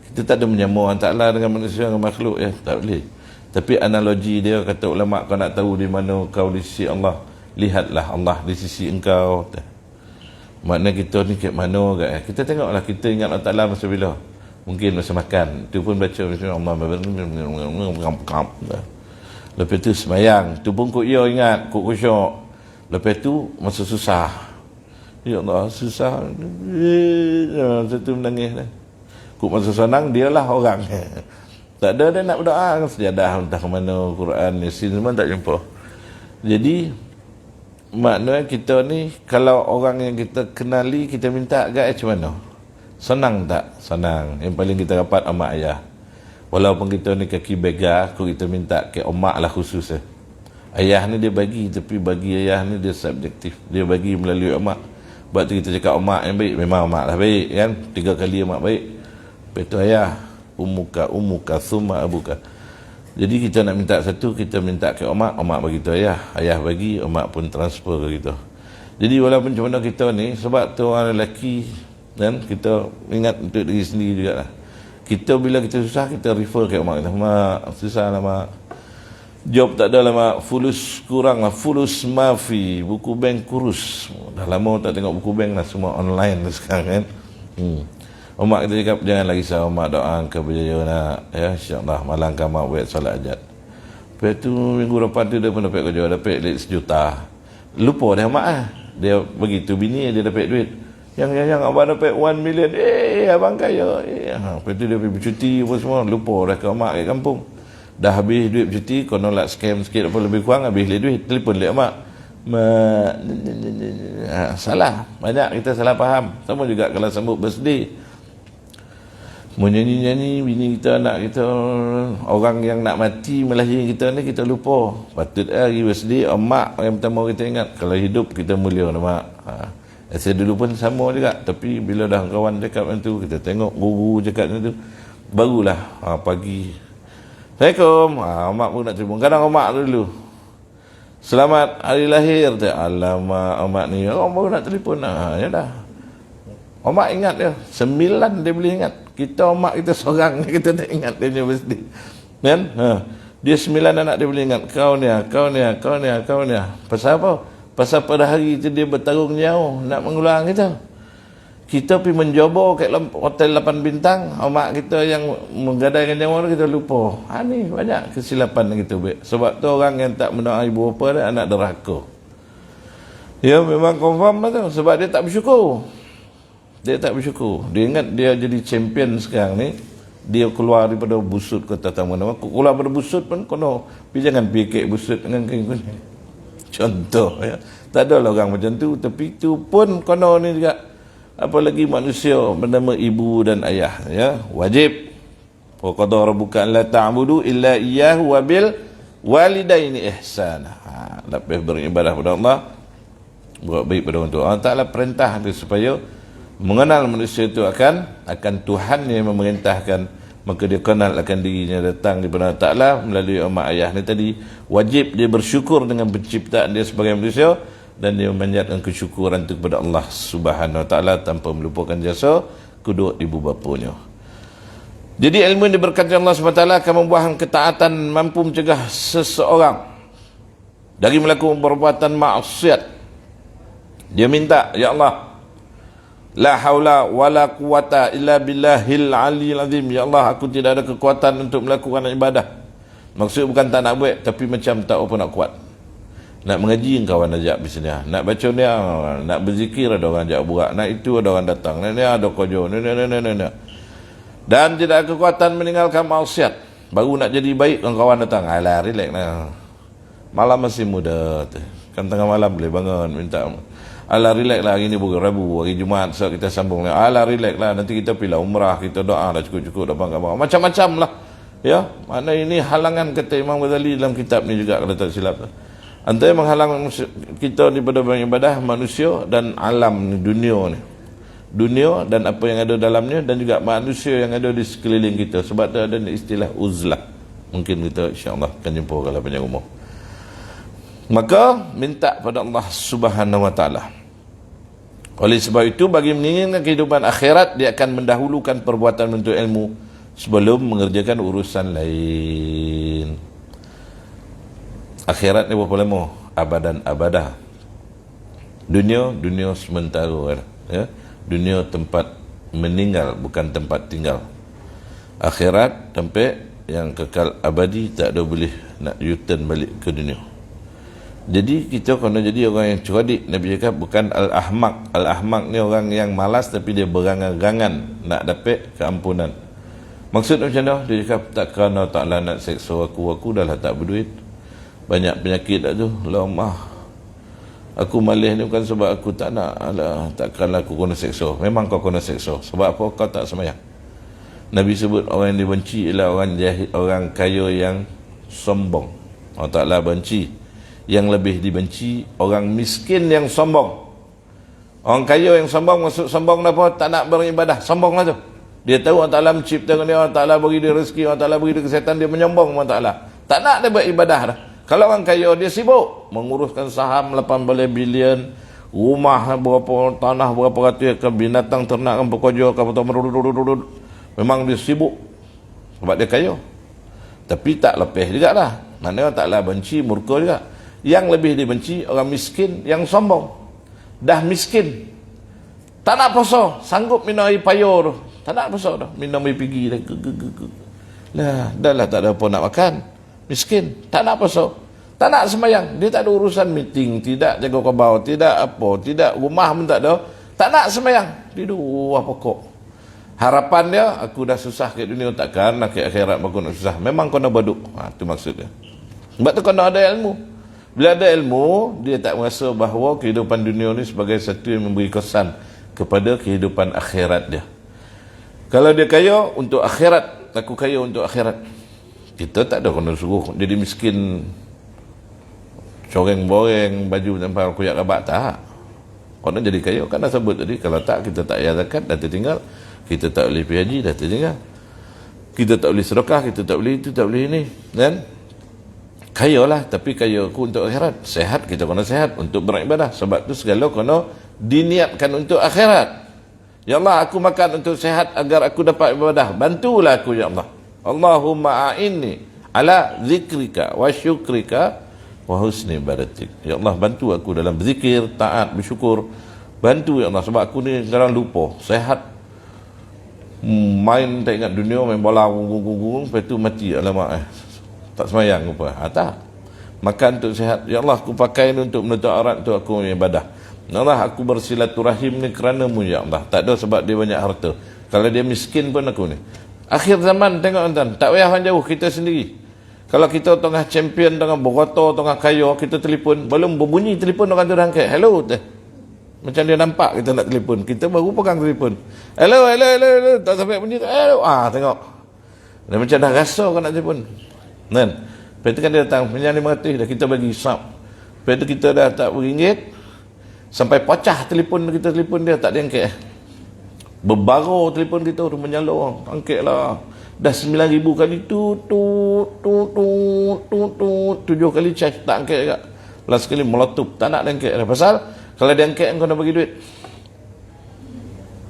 kita tak ada menyamar Allah Ta'ala dengan manusia, dengan makhluk ya, tak boleh. Tapi analogi dia, kata ulama, kau nak tahu di mana kau di sisi Allah, lihatlah Allah di sisi engkau. Maknanya kita ni kat mana kat? Kita tengoklah, kita ingat Allah Ta'ala masa bila? Mungkin masa makan. Tu pun baca Allah. Lepas tu semayang. Tu pun kok ya ingat, kok khusyuk. Lepas tu masa susah. Ya Allah, susah. Satu menangis dah. Kok masa senang, dialah orang. Tak ada dia nak berdoa. Sejadah entah ke mana, Quran, Yasin, semua tak jumpa. Jadi, maknanya kita ni, kalau orang yang kita kenali, kita minta agak macam mana? Senang tak? Senang. Yang paling kita dapat amak ayah. Walaupun kita ni kaki bega, kita minta ke omak lah khusus. Ayah ni dia bagi, tapi bagi ayah ni dia subjektif. Dia bagi melalui omak. Sebab tu kita cakap omak yang baik, memang omak lah baik kan? 3 kali omak baik. Lepas tu ayah, umuka, summa abuka. Jadi kita nak minta satu, kita minta ke omak, omak bagi tu ayah. Ayah bagi, omak pun transfer ke kita. Jadi walaupun macam mana kita ni, sebab tu orang lelaki, dan kita ingat untuk diri sendiri juga lah. Kita bila kita susah, kita refer ke omak kita. Mak, susah lah mak. Job tak ada lah mak. Fulus kurang lah. Fulus mafi. Buku bank kurus. Dah lama tak tengok buku bank lah. Semua online lah sekarang kan. Omak kita cakap, janganlah risau omak, doa ke berjaya nak. Ya, insyaAllah malam mak buat solat hajat. Lepas tu minggu depan tu dia pun dapat kerja. Dapat duit 1 juta. Lupa dah mak ah. Dia begitu bini dia dapat duit. Yang abang dapat 1 million. Abang kaya. Lepas tu dia pergi bercuti apa semua. Lupa dah ke mak kat kampung. Dah habis duit bercuti, konon nak scam sikit apa lebih kurang, habis duit, telefon dia mak. Salah. Banyak kita salah faham. Sama juga kalau sambut birthday. Menyanyi-nyanyi bini kita, anak kita, orang yang nak mati melahirkan kita ni kita lupa. Patut hari birthday mak yang pertama kita ingat. Kalau hidup kita mulia mak. Saya dulu pun sama juga, tapi bila dah kawan cakap macam tu, kita tengok guru cakap macam tu, barulah pagi Assalamualaikum. Mak pun nak telefon. Kadang mak dulu, selamat hari lahir. Alamak, mak ni baru nak telefon. Ya dah. Mak ingat dia 9 dia boleh ingat. Kita mak kita seorang kita tak ingat dia punya birthday. Kan? Dia 9 anak dia boleh ingat. Kau ni. Pasal apa? Pasal pada hari itu dia bertarung jauh nak mengulang kita. Kita pergi menjobo kat hotel 8 bintang, mak kita yang menggadaikan nyawa kita lupa. Ni banyak kesilapan yang kita buat. Sebab tu orang yang tak menaik ibu bapa dia anak derhaka. Ya memang confirm lah tu. Sebab dia tak bersyukur. Dia tak bersyukur. Dia ingat dia jadi champion sekarang ni. Dia keluar daripada busut kata tamu-tamu. Keluar daripada busut pun kono. Tapi jangan pikir busut dengan kain kuning. Contoh ya. Tak ada lah orang macam tu. Tapi tu pun kono ni juga. Apalagi manusia bernama ibu dan ayah ya, wajib. Wa qadara rabbuka alla ta'budu illa iyyahu wa bil walidaini ihsana. Lebih beribadah kepada Allah, buat baik pada orang tua. Allah Taala perintah dia supaya mengenal manusia itu akan Tuhan yang memerintahkan, maka dia kenal akan dirinya datang daripada Allah Taala melalui mak ayah ni tadi. Wajib dia bersyukur dengan penciptaan dia sebagai manusia, dan dia memanjatkan kesyukuran itu kepada Allah Subhanahu Wa Taala tanpa melupakan jasa kedua ibu bapanya. Jadi ilmu yang diberkati Allah Subhanahu Wa Taala akan membuahkan ketaatan, mampu mencegah seseorang dari melakukan perbuatan maksiat. Dia minta, ya Allah, la haula wala quwata illa billahil aliyil azim. Ya Allah, aku tidak ada kekuatan untuk melakukan ibadah. Maksud bukan tak nak buat, tapi macam tak apa nak kuat. Nak mengaji kawan ajak bisnya, nak baca ni, nak berzikir ada orang ajak buat, nak itu ada orang datang, ni ada kojo, ni. Dan tidak ada kekuatan meninggalkan maksiat. Baru nak jadi baik kawan datang, alah relax lah. Malam masih muda, kan tengah malam boleh bangun minta. Alah relax lah, hari ni Rabu, hari Jumaat so kita sambung. Alah relax lah, nanti kita pilih umrah, kita doa dah cukup-cukup dapat apa. Macam-macam lah. Ya, mana ini halangan kata Imam Ghazali dalam kitab ni juga kalau tak silap. Antara menghalang kita daripada beribadah manusia dan alam dunia ni. Dunia dan apa yang ada dalamnya, dan juga manusia yang ada di sekeliling kita. Sebab tu ada istilah uzlah. Mungkin kita insya-Allah akan jumpa kalau panjang umur. Maka minta pada Allah Subhanahu Wa Taala. Oleh sebab itu bagi menginginkan kehidupan akhirat, dia akan mendahulukan perbuatan menuntut ilmu sebelum mengerjakan urusan lain. Akhirat ni berapa lama? Abadan abadah. Dunia sementara ya. Dunia tempat meninggal, bukan tempat tinggal. Akhirat tempat yang kekal abadi, tak ada boleh nak U-turn balik ke dunia. Jadi kita kena jadi orang yang cerdik. Nabi cakap bukan al-ahmaq. Al-ahmaq ni orang yang malas tapi dia berangan-angan nak dapat keampunan. Maksud macam mana? Dia cakap tak kerana Ta'ala nak seksa aku dah lah tak berduit. Banyak penyakit dah tu. Lemah. Aku malih ni bukan sebab aku tak nak. Alah, takkanlah aku kena seksa. Memang kau kena seksa. Sebab apa? Kau tak semayang. Nabi sebut orang yang dibenci ialah orang jahil, orang kaya yang sombong. Allah Ta'ala benci. Yang lebih dibenci orang miskin yang sombong. Orang kaya yang sombong, maksud sombong apa? Tak nak beribadah. Sombong lah tu. Dia tahu Allah Ta'ala menciptakan dia, Allah Ta'ala bagi dia rezeki, Allah Ta'ala bagi dia kesihatan, dia menyombong Allah Ta'ala. Tak nak dia beribadah dah. Kalau orang kaya dia sibuk menguruskan saham 18 bilion, rumah berapa, tanah berapa ratus ekar, binatang ternak kan pekerja kan, memang dia sibuk sebab dia kaya. Tapi tak lepih juga lah. Mana tak lah benci, murka juga. Yang lebih dibenci orang miskin yang sombong. Dah miskin, tak nak puasa, sanggup minum air payur tu, tak nak puasa dah, minum air pergi dah lah, dah lah tak ada apa nak makan. Miskin, tak nak puasa. Tak nak semayang. Dia tak ada urusan meeting, tidak jaga kebau, tidak apa, tidak rumah pun tak ada. Tak nak semayang. Dia dua pokok. Harapan dia, aku dah susah ke dunia, takkan nak ke akhirat aku nak susah. Memang kau nak baduk. Itu maksud dia. Sebab tu kau nak ada ilmu. Bila ada ilmu, dia tak merasa bahawa kehidupan dunia ni sebagai satu yang memberi kesan kepada kehidupan akhirat dia. Kalau dia kaya untuk akhirat, aku kaya untuk akhirat. Kita tak ada kena suruh jadi miskin, coreng-boreng, baju tanpa kuyak rabak, tak. Kau nak jadi kaya, kan dah sebut tadi. Kalau tak, kita tak payah zakat, dah tertinggal. Kita tak boleh pergi haji, dah tertinggal. Kita tak boleh sedekah, kita tak boleh itu, tak boleh ini. Dan kaya lah, tapi kaya aku untuk akhirat. Sehat, kita kena sehat untuk beribadah. Sebab tu segala kena diniatkan untuk akhirat. Ya Allah, aku makan untuk sehat agar aku dapat ibadah. Bantulah aku, ya Allah. Allahumma a'inni ala zikrika wa syukrika wa husni ibadatik. Ya Allah, bantu aku dalam berzikir, taat, bersyukur. Bantu ya Allah, sebab aku ni sekarang lupa. Sehat, main tak ingat dunia, main bola gunggung, lepas tu mati. Alamak, tak semayang apa. Tak. Makan untuk sehat. Ya Allah, aku pakai ni untuk menutup aurat, untuk aku ibadah. Ya Allah, aku bersilaturahim ni kerana-Mu ya Allah. Tak ada sebab dia banyak harta. Kalau dia miskin pun aku ni. Akhir zaman tengok tuan, tak payah jauh, kita sendiri. Kalau kita tengah champion, tengah berotor, tengah kaya, kita telefon, belum berbunyi telefon orang tu dah angkat. Hello teh. Macam dia nampak kita nak telefon, kita baru pegang telefon. Hello, hello, hello, hello. Tak sampai bunyi. Hello. Tengok. Dia macam dah rasa kan nak telefon. Kan? Lepas tu kan dia datang, pinjam 500 dah kita bagi sub. Lepas tu kita dah tak beringgit. Sampai pecah telefon kita, telefon dia tak diangkat. Berbaru telefon kita tu menyala, angkatlah. Dah 9,000 kali tu 7 kali charge tak angkat juga. Last kali meletup, tak nak dia angkat. Pasal kalau dia angkat kau nak bagi duit.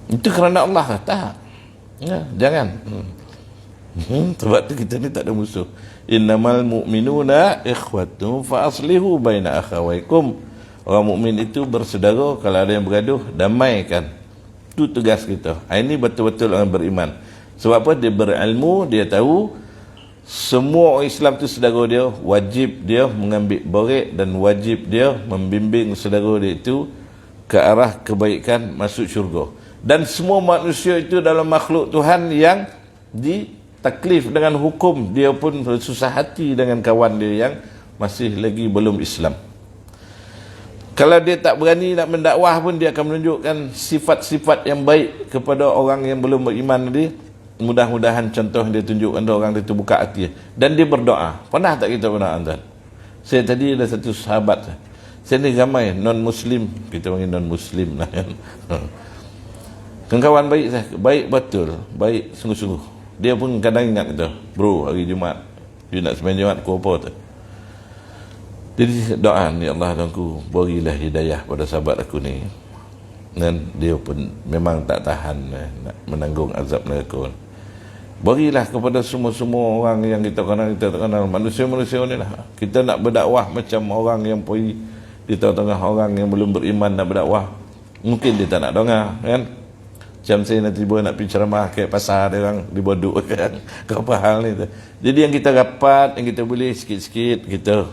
Itu kerana Allah lah, tak. Ya, jangan. Sebab tu kita ni tak ada musuh. Innamal mu'minuna ikhwatu fa aslihu baina akhawaikum. Orang mukmin itu bersaudara, kalau ada yang bergaduh, damaikan. Itu tugas kita. Ini betul-betul orang beriman. Sebab apa? Dia berilmu, dia tahu semua orang Islam tu saudara dia, wajib dia mengambil borek dan wajib dia membimbing saudara dia itu ke arah kebaikan masuk syurga. Dan semua manusia itu dalam makhluk Tuhan yang ditaklif dengan hukum, dia pun susah hati dengan kawan dia yang masih lagi belum Islam. Kalau dia tak berani nak mendakwah pun, dia akan menunjukkan sifat-sifat yang baik kepada orang yang belum beriman tadi. Mudah-mudahan contoh dia tunjukkan orang itu buka hati. Dan dia berdoa. Pernah tak kita berdoa tuan? Saya tadi ada satu sahabat. Saya ni ramai non-Muslim. Kita panggil non-Muslim lah kan. Kawan baik saya. Baik betul. Baik sungguh-sungguh. Dia pun kadang ingat kita. Bro, hari Jumaat. You nak sembahyang Jumaat ku apa tu? Jadi doa ni, Allah Tuhanku, berilah hidayah pada sahabat aku ni. Dan dia pun memang tak tahan nak menanggung azab neraka. Berilah kepada semua-semua orang yang kita tak kenal, manusia-manusia ni lah. Kita nak berdakwah macam orang yang pergi di tengah-tengah orang yang belum beriman nak berdakwah. Mungkin dia tak nak dengar, kan? Macam saya nanti tiba nak pergi ceramah ke pasar, dia orang diboduk, kan? Apa hal ni tu. Jadi yang kita dapat, yang kita boleh sikit-sikit, kita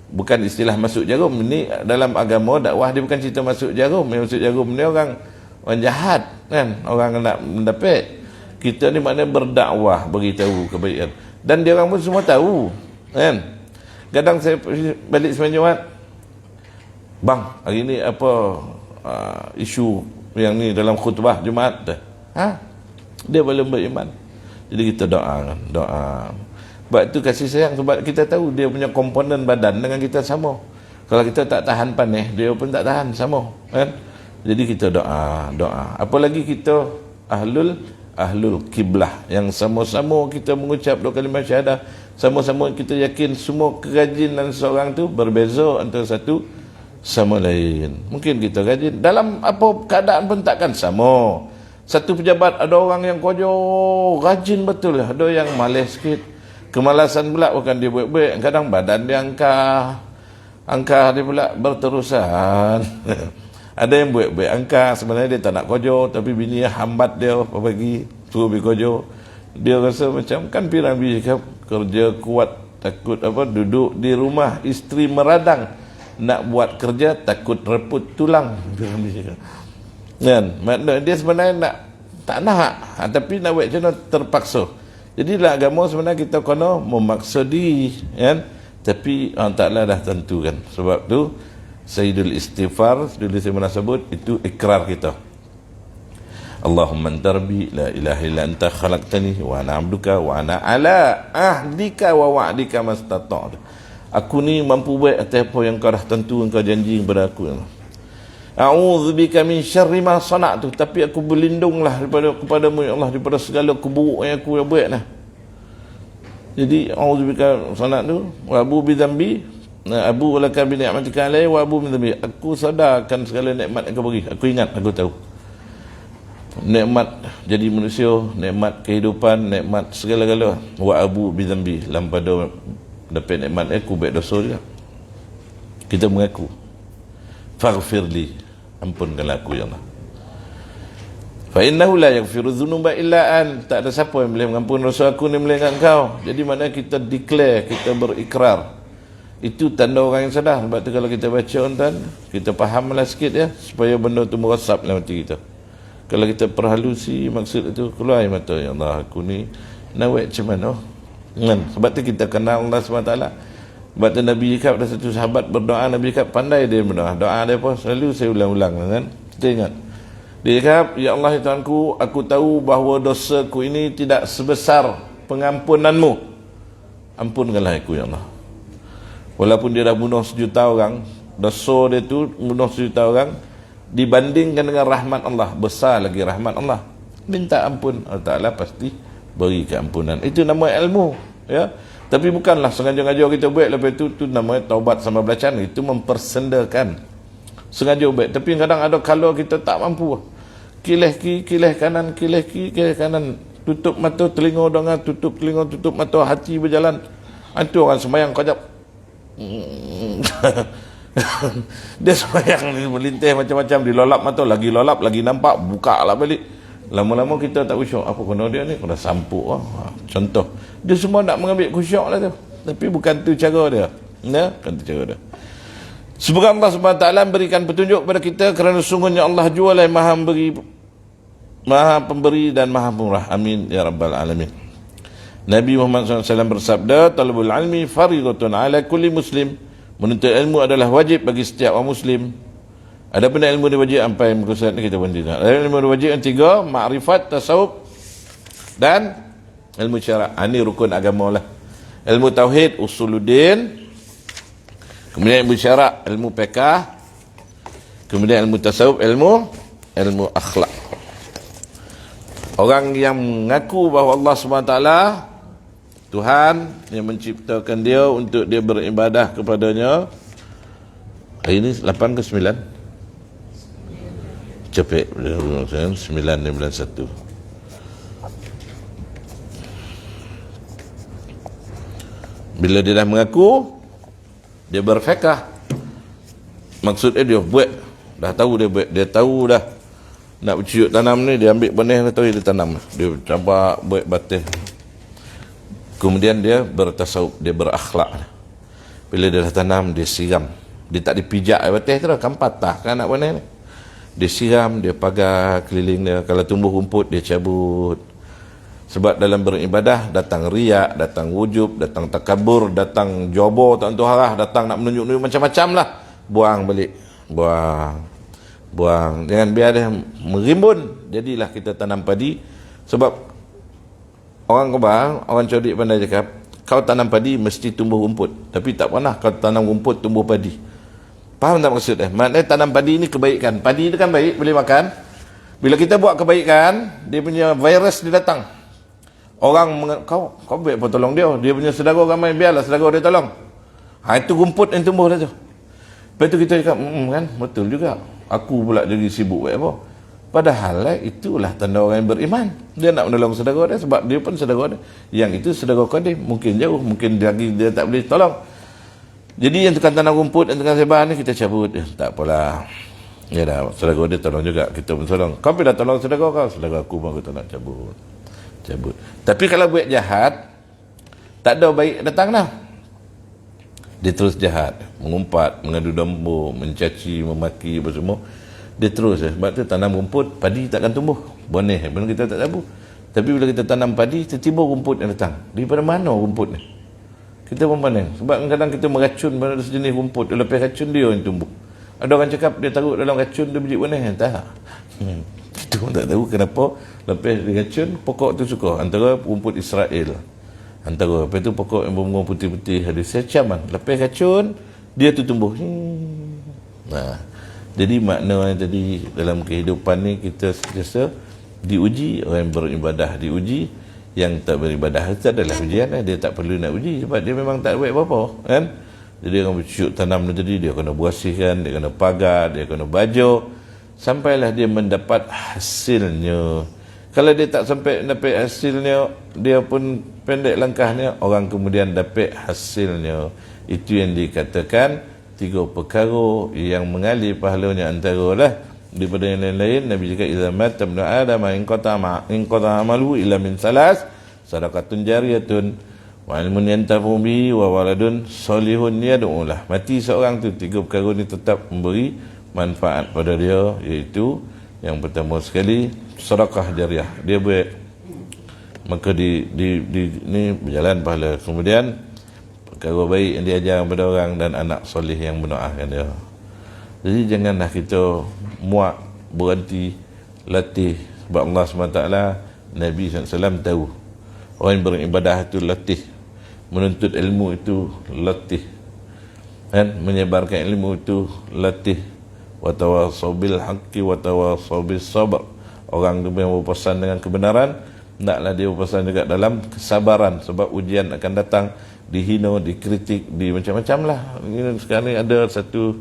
bukan istilah masuk jarum. Ini dalam agama dakwah dia bukan cerita masuk jarum. Yang masuk jarum ni orang jahat, kan? Orang nak mendapat. Kita ni maknanya berdakwah, beritahu kebaikan. Dan dia orang pun semua tahu, kan? Kadang saya balik sembahyang Jumaat, bang, hari ni apa isu yang ni dalam khutbah Jumaat dah. Dia belum beriman. Jadi kita doa, doa. Sebab itu kasih sayang, sebab kita tahu dia punya komponen badan dengan kita sama. Kalau kita tak tahan panas, dia pun tak tahan sama, kan? Jadi kita doa, doa. Apalagi kita ahlul kiblah, yang sama-sama kita mengucap dua kalimah syahadah, sama-sama kita yakin semua kerajinan seorang tu berbeza antara satu sama lain. Mungkin kita rajin dalam apa keadaan pun takkan sama. Satu pejabat, ada orang yang kojo rajin betul, ada yang malas sikit. Kemalasan pula bukan dia buat-buat, kadang badan dia angkah dia pula berterusan. Ada yang buat-buat angkah, sebenarnya dia tak nak kojo, tapi bini hambat dia pagi suruh pergi kojo. Dia rasa macam kan pirang biji kerja kuat takut apa, duduk di rumah isteri meradang, nak buat kerja takut reput tulang. Kan? Maknanya dia sebenarnya nak tak nak, tapi nak buat macam mana terpaksa. Jadi dalam agama sebenarnya kita kena memaksa diri, kan? Tapi Allah Ta'ala dah tentukan. Sebab tu Sayyidul Istighfar dulu saya pernah sebut, itu ikrar kita. Allahumma anta rabbi la ilaha illa anta khalaqtani wa ana 'abduka wa ana ala ahdika wa wa'dika mastata'tu. Aku ni mampu buat atas apa yang kau dah tentu, engkau janji kepada aku. A'udzubika min syarri ma sana'tu, tapi aku berlindunglah kepadamu ya Allah daripada segala keburuk yang aku buat lah. Jadi a'udzubika sana'tu wa abu bi dzambi, abu laka bi ni'matika alai wa abu bi dzambi. Aku sadarkan segala nikmat yang kau bagi. Aku ingat, aku tahu. Nikmat jadi manusia, nikmat kehidupan, nikmat segala-gala. Wa abu bi dzambi, lampada dapat nikmat aku buat dosa juga. Kita mengaku. Faghfirli, ampunkanlah aku ya Allah. Fa innahu la yaghfiru dzunuba illa an. Tak ada siapa yang boleh mengampuni dosa aku ni melainkan Engkau. Jadi mana kita declare, kita berikrar. Itu tanda orang yang sadar. Sebab tu kalau kita baca tuan, kita fahamlah sikit ya, supaya benda tu merasap dalam hati kita. Kalau kita perhalusi maksud itu, keluar air mata, ya Allah aku ni nak buat macam mana. Sebab tu kita kenal Allah SWT. Sebab tu Nabi cakap, ada satu sahabat berdoa, Nabi cakap pandai dia berdoa. Doa dia apa? Selalu saya ulang-ulang, kan? Kita ingat. Dia cakap, ya Allah ya Tuhanku, aku tahu bahawa dosaku ini tidak sebesar pengampunanmu. Ampunkanlah aku ya Allah. Walaupun dia dah bunuh sejuta orang, dosa dia tu bunuh sejuta orang, dibandingkan dengan rahmat Allah, besar lagi rahmat Allah. Minta ampun, Allah Ta'ala pasti beri keampunan. Itu nama ilmu, ya. Tapi bukanlah sengaja-ngaja kita buat, lepas itu namanya taubat sama belacan. Itu mempersendakan, sengaja buat. Tapi kadang ada kalau kita tak mampu, kilih kiri, kilih kanan, kilih kiri, kilih kanan, tutup mata, telinga dengar, tutup telinga, tutup mata, hati berjalan. Itu orang sembahyang kajap. Dia sembahyang melintih macam-macam, dilolap mata, lagi lolap, lagi nampak, buka lah balik. Lama-lama kita tak khusyuk. Apa kena dia ni? Kena sampuk. Contoh, dia semua nak mengambil khusyuk lah tu, tapi bukan tu cara dia, ya? Bukan tu cara dia. Semoga Allah SWT berikan petunjuk kepada kita, kerana sungguhnya Allah jua lah maha memberi, maha pemberi dan maha pemurah. Amin ya rabbal alamin. Nabi Muhammad SAW bersabda, talabul ilmi faridatun ala kulli muslim. Menuntut ilmu adalah wajib bagi setiap orang muslim. Ada benda ilmu dia wajib sampai muka surat ni kita pun tidak. Ada ilmu dia wajib yang tiga, ma'rifat, tasawuf dan ilmu syarak. Ini rukun agama lah. Ilmu tauhid, usuluddin. Kemudian ilmu syarak, ilmu fiqh. Kemudian ilmu tasawuf, ilmu akhlak. Orang yang mengaku bahawa Allah SWT Tuhan yang menciptakan dia untuk dia beribadah kepadanya. Hari ini 8 ke 9? Cepet 9:91. Bila dia dah mengaku, dia berfikah. Maksudnya dia buat, dah tahu dia buat, dia tahu dah nak bercucuk tanam ni, dia ambil benih atau dia tanam, dia cabar buat batis. Kemudian dia bertasawuf, dia berakhlak. Bila dia dah tanam, dia siram. Dia tak dipijak batis tu, kan patah kan nak benih ni. Dia siram, dia pagar keliling dia. Kalau tumbuh rumput, dia cabut. Sebab dalam beribadah, datang riak, datang wujub, datang takabur, datang jobo, tak tentu arah, datang nak menunjuk-nunjuk macam-macam lah. Buang balik. Buang. Jangan biar dia merimbun. Jadilah kita tanam padi. Sebab orang Kebang, orang Codik pandai cakap, kau tanam padi mesti tumbuh rumput. Tapi tak pernah kau tanam rumput tumbuh padi. Faham tak maksud dia? Maknanya tanam padi ni kebaikan. Padi itu kan baik, boleh makan. Bila kita buat kebaikan, dia punya virus dia datang. Orang kau baik apa tolong dia? Dia punya saudara ramai, biarlah saudara dia tolong. Itu rumput yang tumbuh dah tu. Lepas tu kita cakap, kan, betul juga. Aku pula jadi sibuk buat apa? Padahal itulah tanda orang yang beriman. Dia nak menolong saudara dia sebab dia pun saudara dia. Yang itu saudara qadim, mungkin jauh, mungkin lagi dia tak boleh tolong. Jadi yang tukang tanam rumput, yang tukang sebar ni kita cabut. Tak apalah. Ya dah, saudara dia tolong juga, kita pun tolong. Kau bila tolong saudara kau, saudara aku pun aku tak nak cabut. Tapi kalau buat jahat, tak ada baik datang dah. Dia terus jahat, mengumpat, mengadu domba, mencaci, memaki apa semua. Dia terus. Sebab tu tanam rumput, padi takkan tumbuh. Boneh, pun kita tak tahu. Tapi bila kita tanam padi, tiba-tiba rumput yang datang. Daripada mana rumput ni? Kita pun pandang. Sebab kadang-kadang kita meracun pada sejenis rumput. Lepas racun dia yang tumbuh. Ada orang cakap dia taruh dalam racun dia biji boneh. Tak. Kita pun tak tahu kenapa. Lepas dia racun, pokok tu suka. Antara rumput Israel. Antara. Lepas tu pokok yang bunga putih-putih. Ada secam kan. Lepas racun, dia tu tumbuh. Nah. Jadi makna yang tadi dalam kehidupan ni kita sentiasa diuji. Orang yang beribadah diuji, yang tak beribadah itu adalah ujian. Dia tak perlu nak uji sebab dia memang tak buat apa-apa kan. Jadi orang bercucuk tanam tadi, dia kena bersihkan, dia kena pagar, dia kena baju, sampailah dia mendapat hasilnya. Kalau dia tak sampai dapat hasilnya, dia pun pendek langkahnya, orang kemudian dapat hasilnya. Itu yang dikatakan 3 perkara yang mengalir pahalanya. Antara lah daripada yang lain-lain, Nabi cakap idza mata ibnu adam in qata amalu illa min salas, sadaqatun jariyatun wa ilmun yantafu bihi wa waladun solihun yad'u lah. Mati seorang tu, 3 perkara ni tetap memberi manfaat pada dia, iaitu yang pertama sekali sedekah jariah, dia buat maka ni berjalan pahala. Kemudian perkara baik yang diajar kepada orang dan anak soleh yang mendoakan dia. Jadi janganlah kita muak, berhenti latih. Sebab Allah SWT, Nabi SAW tahu orang yang beribadah itu latih, menuntut ilmu itu latih, kan? Menyebarkan ilmu itu latih. Watawassaw bil haqqi watawassaw bis sabr. Orang yang berpesan dengan kebenaran, hendaklah dia berpesan juga dalam kesabaran. Sebab ujian akan datang, dihina, dikritik, di macam-macam lah. Sekarang ni ada satu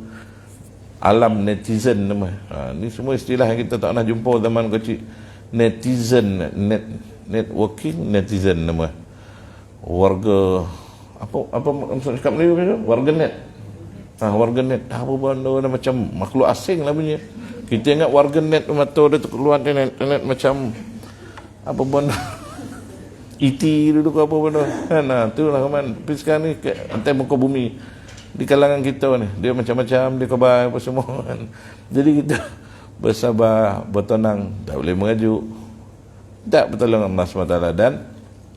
alam netizen nama. Ni semua istilah yang kita tak pernah jumpa zaman kecil. Netizen, networking netizen nama. Warga apa maksud cakap Melayu? Warga net. Warga net. Apa benda macam makhluk asing lah punya. Kita ingat warga net mata dia keluar internet macam apa benda. ET dulu ke apa benda. Nah, itulah kan. Tapi sekarang ni antai muka bumi. Di kalangan kita ni, dia macam-macam, dia kebal apa semua kan. Jadi kita bersabar, bertenang, tak boleh mengajuk, tak bertolong Allah SWT, dan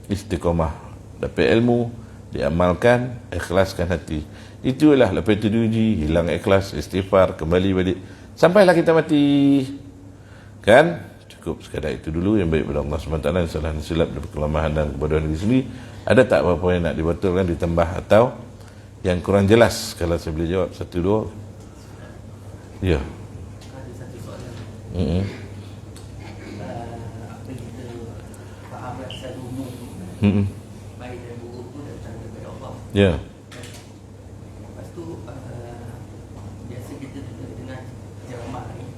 istiqamah, dapat ilmu, diamalkan, ikhlaskan hati. Itulah lepas itu diuji, hilang ikhlas, istighfar, kembali balik sampailah kita mati kan. Cukup sekadar itu dulu yang baik pada Allah SWT, yang salah dan silap dan kelemahan dan kebodohan diri sendiri. Ada tak apa-apa yang nak dibetulkan, ditambah atau yang kurang jelas? Kalau saya boleh jawab 1, 2. Ya. Ada satu soalan. Apa kita faham secara umum, baik dan buruk tu datang daripada Allah. Ya. Lepas tu biasa kita dengan jamak ni,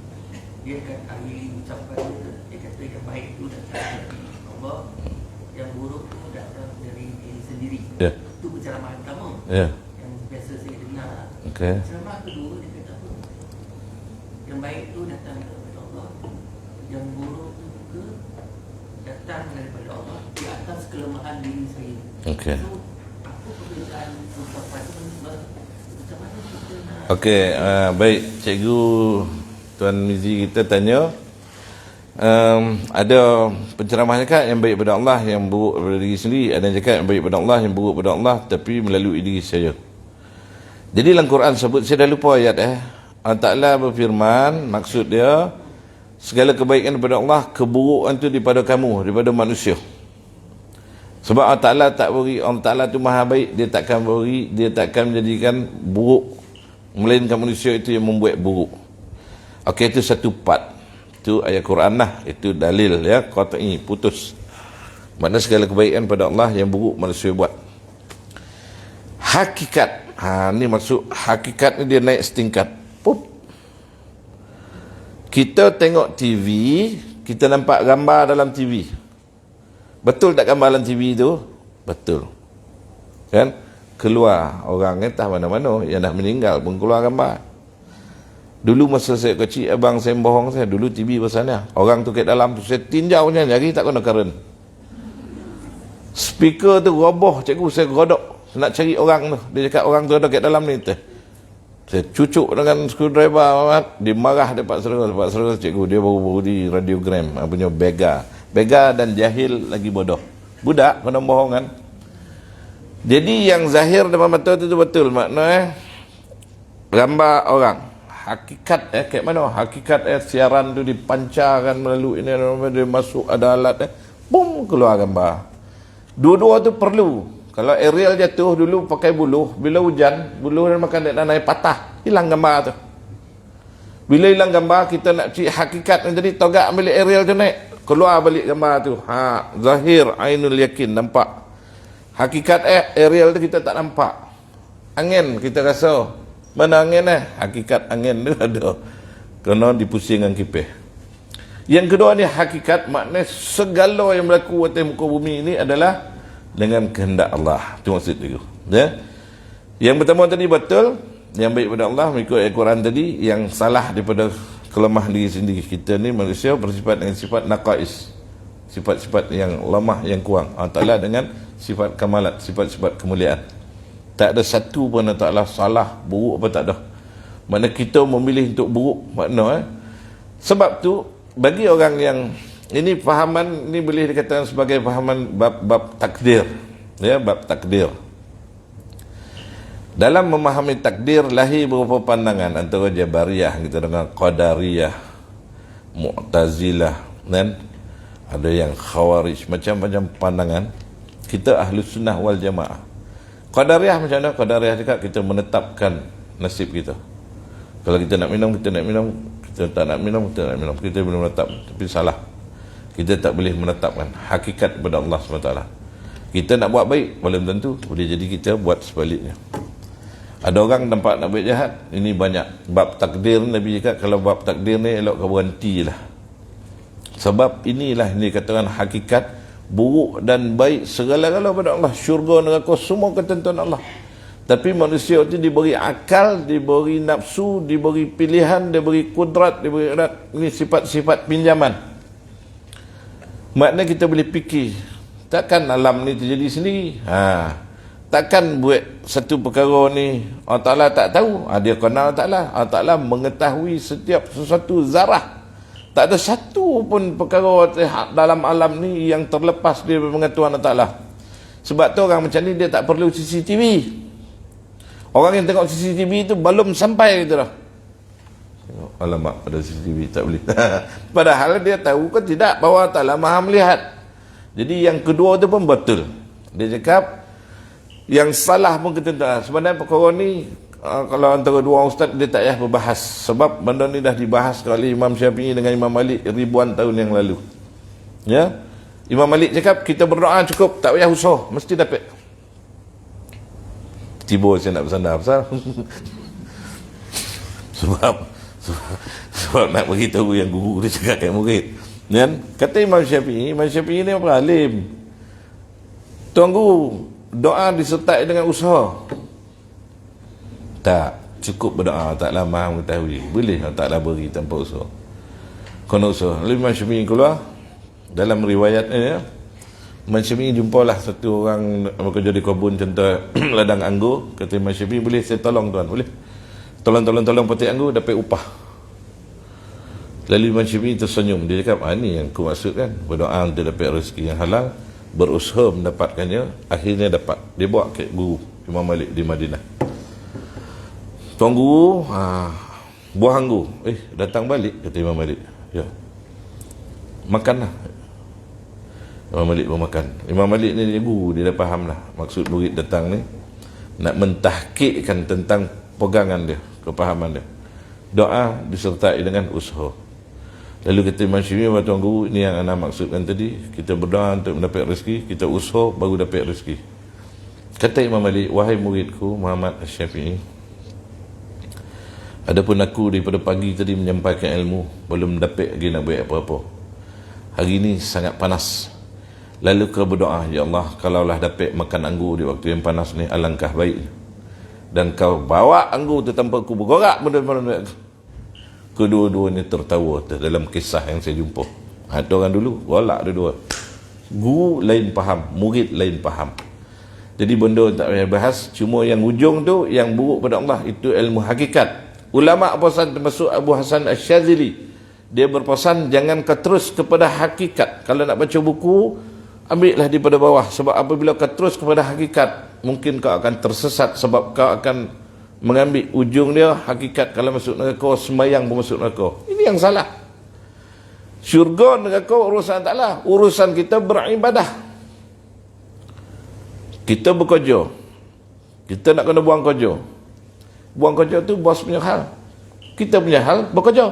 dia akan akhiri ucapan dia kata yang baik tu datang dari Allah, yang buruk tu datang dari diri sendiri. Ya. Itu pencerahan pertama. Ya. Biasa saya dengar. Okey. Ceramah kedua dia kata apa? Yang baik tu datang daripada Allah, yang buruk tu juga datang daripada Allah di atas kelemahan diri saya. Okey. So, apa perbezaan ucapan tu? Macam mana kita nak? Okey, baik cikgu Tuan Mizi kita tanya, ada penceramah cakap yang baik pada Allah, yang buruk pada diri sendiri. Ada yang cakap yang baik pada Allah, yang buruk pada Allah, tapi melalui diri saya. Jadi dalam Quran sebut, saya dah lupa ayat Allah Ta'ala berfirman, maksud dia segala kebaikan daripada Allah, keburukan itu daripada kamu, daripada manusia. Sebab Allah Ta'ala tak beri, Allah Ta'ala tu maha baik, dia takkan beri, dia takkan menjadikan buruk, melainkan manusia itu yang membuat buruk. Okey, itu satu part. Itu ayat Quran lah, itu dalil ya, qat'i, putus. Maknanya segala kebaikan pada Allah, yang buruk manusia buat. Hakikat, ni maksud hakikat ni dia naik setingkat. Pup. Kita tengok TV, kita nampak gambar dalam TV. Betul tak gambar dalam TV tu? Betul. Kan? Keluar orang entah mana-mana yang dah meninggal pun keluar gambar. Dulu masa saya kecil, abang saya bohong saya, dulu TV besarnya. Orang tu kat dalam tu, saya tinjau nyari tak kena karen. Speaker tu roboh, cikgu saya godok. nak cari orang tu. Dia cakap orang tu ada kat dalam ni tu. Saya cucuk dengan screwdriver, dia marah dia Pak Serus, cikgu dia baru-baru di radiogram, punya bega dan jahil lagi bodoh. Budak kena bohong kan. Jadi yang zahir depan mata tu betul makna gambar orang. Hakikat kat mana? Hakikat siaran tu dipancarkan melalui ini, dia masuk ada alat bum keluar gambar. Dua-dua tu perlu. Kalau aerial jatuh dulu pakai buluh, bila hujan, buluh dan makan naik patah, hilang gambar tu. Bila hilang gambar, kita nak cari hakikat yang tadi, togak ambil aerial tu naik, keluar balik gambar tu. Zahir, ainul yakin, nampak. Hakikat aerial tu kita tak nampak. Angin kita rasa, mana angin hakikat angin tu ada. Kena dipusing dengan kipas. Yang kedua ni hakikat, maknanya segala yang berlaku atas muka bumi ini adalah dengan kehendak Allah. Itu maksud itu. Ya? Yang pertama tadi betul, yang baik pada Allah mengikut Al-Quran tadi, yang salah daripada kelemah diri sendiri. Kita ni manusia bersifat dengan sifat naqais, sifat-sifat yang lemah, yang kurang. Allah Ta'ala dengan sifat kamalat, sifat-sifat kemuliaan. Tak ada satu pun Allah Ta'ala salah, buruk apa tak ada. Mana kita memilih untuk buruk, makna sebab tu bagi orang yang ini fahaman ni boleh dikatakan sebagai fahaman bab takdir, ya, bab takdir. Dalam memahami takdir lahir beberapa pandangan antara Jabariyah kita dengan Qadariyah, Mu'tazilah, dan ada yang Khawarij, macam-macam pandangan. Kita Ahlus Sunnah wal Jamaah. Qadariyah macam mana? Qadariyah cakap kita menetapkan nasib kita. Kalau kita nak minum, kita nak minum. Kita tak nak minum, kita nak minum. Kita belum menetap, tapi salah. Kita tak boleh menetapkan hakikat kepada Allah SWT. Kita nak buat baik, belum tentu. Boleh jadi kita buat sebaliknya. Ada orang nampak nak buat jahat, ini banyak. Bab takdir, Nabi cakap, kalau bab takdir ni elok kau berhentilah. Sebab inilah ini katakan hakikat buruk dan baik segala-gala pada Allah. Syurga, neraka, semua ketentuan Allah. Tapi manusia itu diberi akal, diberi nafsu, diberi pilihan, diberi kudrat, diberi irat. Ini sifat-sifat pinjaman. Maknanya kita boleh fikir, takkan alam ni terjadi sendiri. Takkan buat satu perkara ni Allah Ta'ala tak tahu. Dia kenal Allah Ta'ala. Allah Ta'ala mengetahui setiap sesuatu zarah. Tak ada satu pun perkara dalam alam ni yang terlepas dari pengetahuan Allah Ta'ala. Sebab tu orang macam ni dia tak perlu CCTV. Orang yang tengok CCTV tu belum sampai gitu dah. Alamak, ada CCTV tak boleh. Padahal dia tahu kan tidak bahawa Allah Ta'ala maha melihat. Jadi yang kedua tu pun betul. Dia cakap yang salah pun kita sebenarnya perkara ni kalau antara dua ustaz dia tak payah berbahas. Sebab benda ni dah dibahas oleh Imam Syafi'i dengan Imam Malik ribuan tahun yang lalu. Ya, Imam Malik cakap kita berdoa cukup, tak payah usaha, mesti dapat. Tiba saya nak bersandar pasal sebab nak beritahu yang guru dia cakap kat murid. Dan kata Imam Syafi'i ni apa alim. Tuan guru, doa disertai dengan usaha. Tak, cukup berdoa, Ta'ala maha mengetahui. Boleh Ta'ala beri tanpa usaha. Kena usaha. Lalu Imam Syafi'i keluar dalam riwayat ni ya. Imam Syafi'i jumpalah satu orang bekerja di kebun contoh ladang anggur. Kata Imam Syafi'i, boleh saya tolong tuan? Boleh. Tolong petik anggur, dapat upah. Lalu Imam Syafi'i tersenyum. Dia cakap, ni yang aku maksud kan. Berdoa untuk dapat rezeki yang halal, berusaha mendapatkannya, akhirnya dapat. Dia bawa ke guru Imam Malik di Madinah. Tuan guru, buah anggur. Datang balik, kata Imam Malik. Ya, makanlah. Imam Malik pun makan. Imam Malik ni dia guru, dia dah faham lah maksud murid datang ni nak mentahkikkan tentang pegangan dia, kepahaman dia. Doa disertai dengan usaha. Lalu kata Imam Syafi'i, tuan guru, ini yang anda maksudkan tadi, kita berdoa untuk mendapat rezeki, kita usaha baru dapat rezeki. Kata Imam Malik, wahai muridku Muhammad Syafi'i, adapun aku daripada pagi tadi menyampaikan ilmu, belum dapat lagi nak buat apa-apa. Hari ini sangat panas. Lalu kau berdoa, ya Allah, kalaulah dapat makan anggur di waktu yang panas ni, alangkah baik. Dan kau bawa anggur tu tanpa aku bergerak benda-benda. Kedua-duanya tertawa dalam kisah yang saya jumpa. Ada orang dulu golak dua-dua. Guru lain faham, murid lain faham. Jadi benda tak payah bahas. Cuma yang ujung tu, yang buruk pada Allah, itu ilmu hakikat. Ulama berpesan, termasuk Abu Hasan Asy-Syadzili, dia berpesan jangan kau terus kepada hakikat. Kalau nak baca buku, ambillah daripada bawah. Sebab apabila kau terus kepada hakikat, mungkin kau akan tersesat. Sebab kau akan mengambil ujung dia hakikat. Kalau masuk neraka, sembahyang pun masuk neraka. Ini yang salah. Syurga neraka urusan taklah. Urusan kita beribadah. Kita bekerja, kita nak kena buang kerja. Buang kerja tu bos punya hal. Kita punya hal bekerja.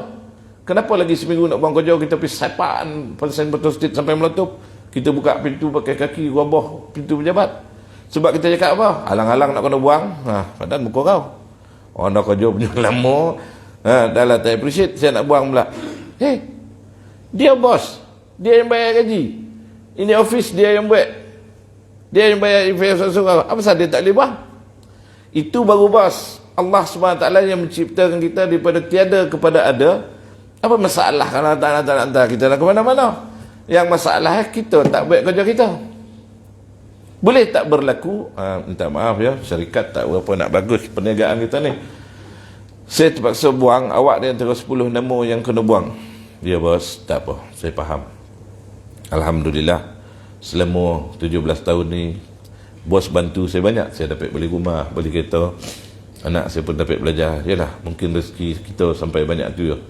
Kenapa lagi seminggu nak buang kerja, kita pergi sapaan Pensen Betul Street sampai meletup. Kita buka pintu pakai kaki, roboh pintu pejabat. Sebab kita cakap apa? Alang-alang nak kena buang. Padahal muka kau. Orang dah kerja punya lama. Dah lah tak appreciate, saya nak buang pula. Dia bos. Dia yang bayar gaji. Ini office dia yang buat. Dia yang bayar investasi. Apa sahaja dia tak boleh buang? Itu baru bos. Allah SWT yang menciptakan kita daripada tiada kepada ada. Apa masalah kalau tak nak hantar kita nak ke mana-mana? Yang masalah kita tak buat kerja kita. Boleh tak berlaku? Minta maaf ya, syarikat tak berapa nak bagus perniagaan kita ni. Saya terpaksa buang, awak di antara 10 nama yang kena buang. Ya bos, tak apa, saya faham. Alhamdulillah. Selama 17 tahun ni, bos bantu saya banyak. Saya dapat beli rumah, beli kereta. Anak saya pun dapat belajar. Yalah, mungkin rezeki kita sampai banyak tu ya.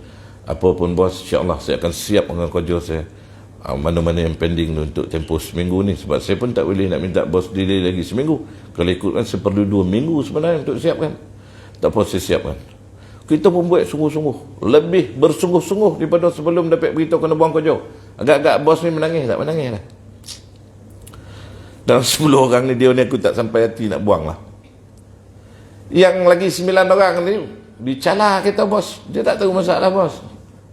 Apa pun bos, insyaAllah saya akan siap dengan kerja saya. Mana-mana yang pending untuk tempoh seminggu ni. Sebab saya pun tak boleh nak minta bos delay lagi seminggu. Kalau ikutkan, saya perlu 2 minggu sebenarnya untuk siapkan. Tak apa, saya siapkan. Kita pun buat sungguh-sungguh. Lebih bersungguh-sungguh daripada sebelum dapat beritahu kena buang kerja. Agak-agak bos ni menangis, tak menangis lah. Dalam 10 orang ni, dia ni aku tak sampai hati nak buang lah. Yang lagi 9 orang ni, dicala kita bos. Dia tak tahu masalah bos.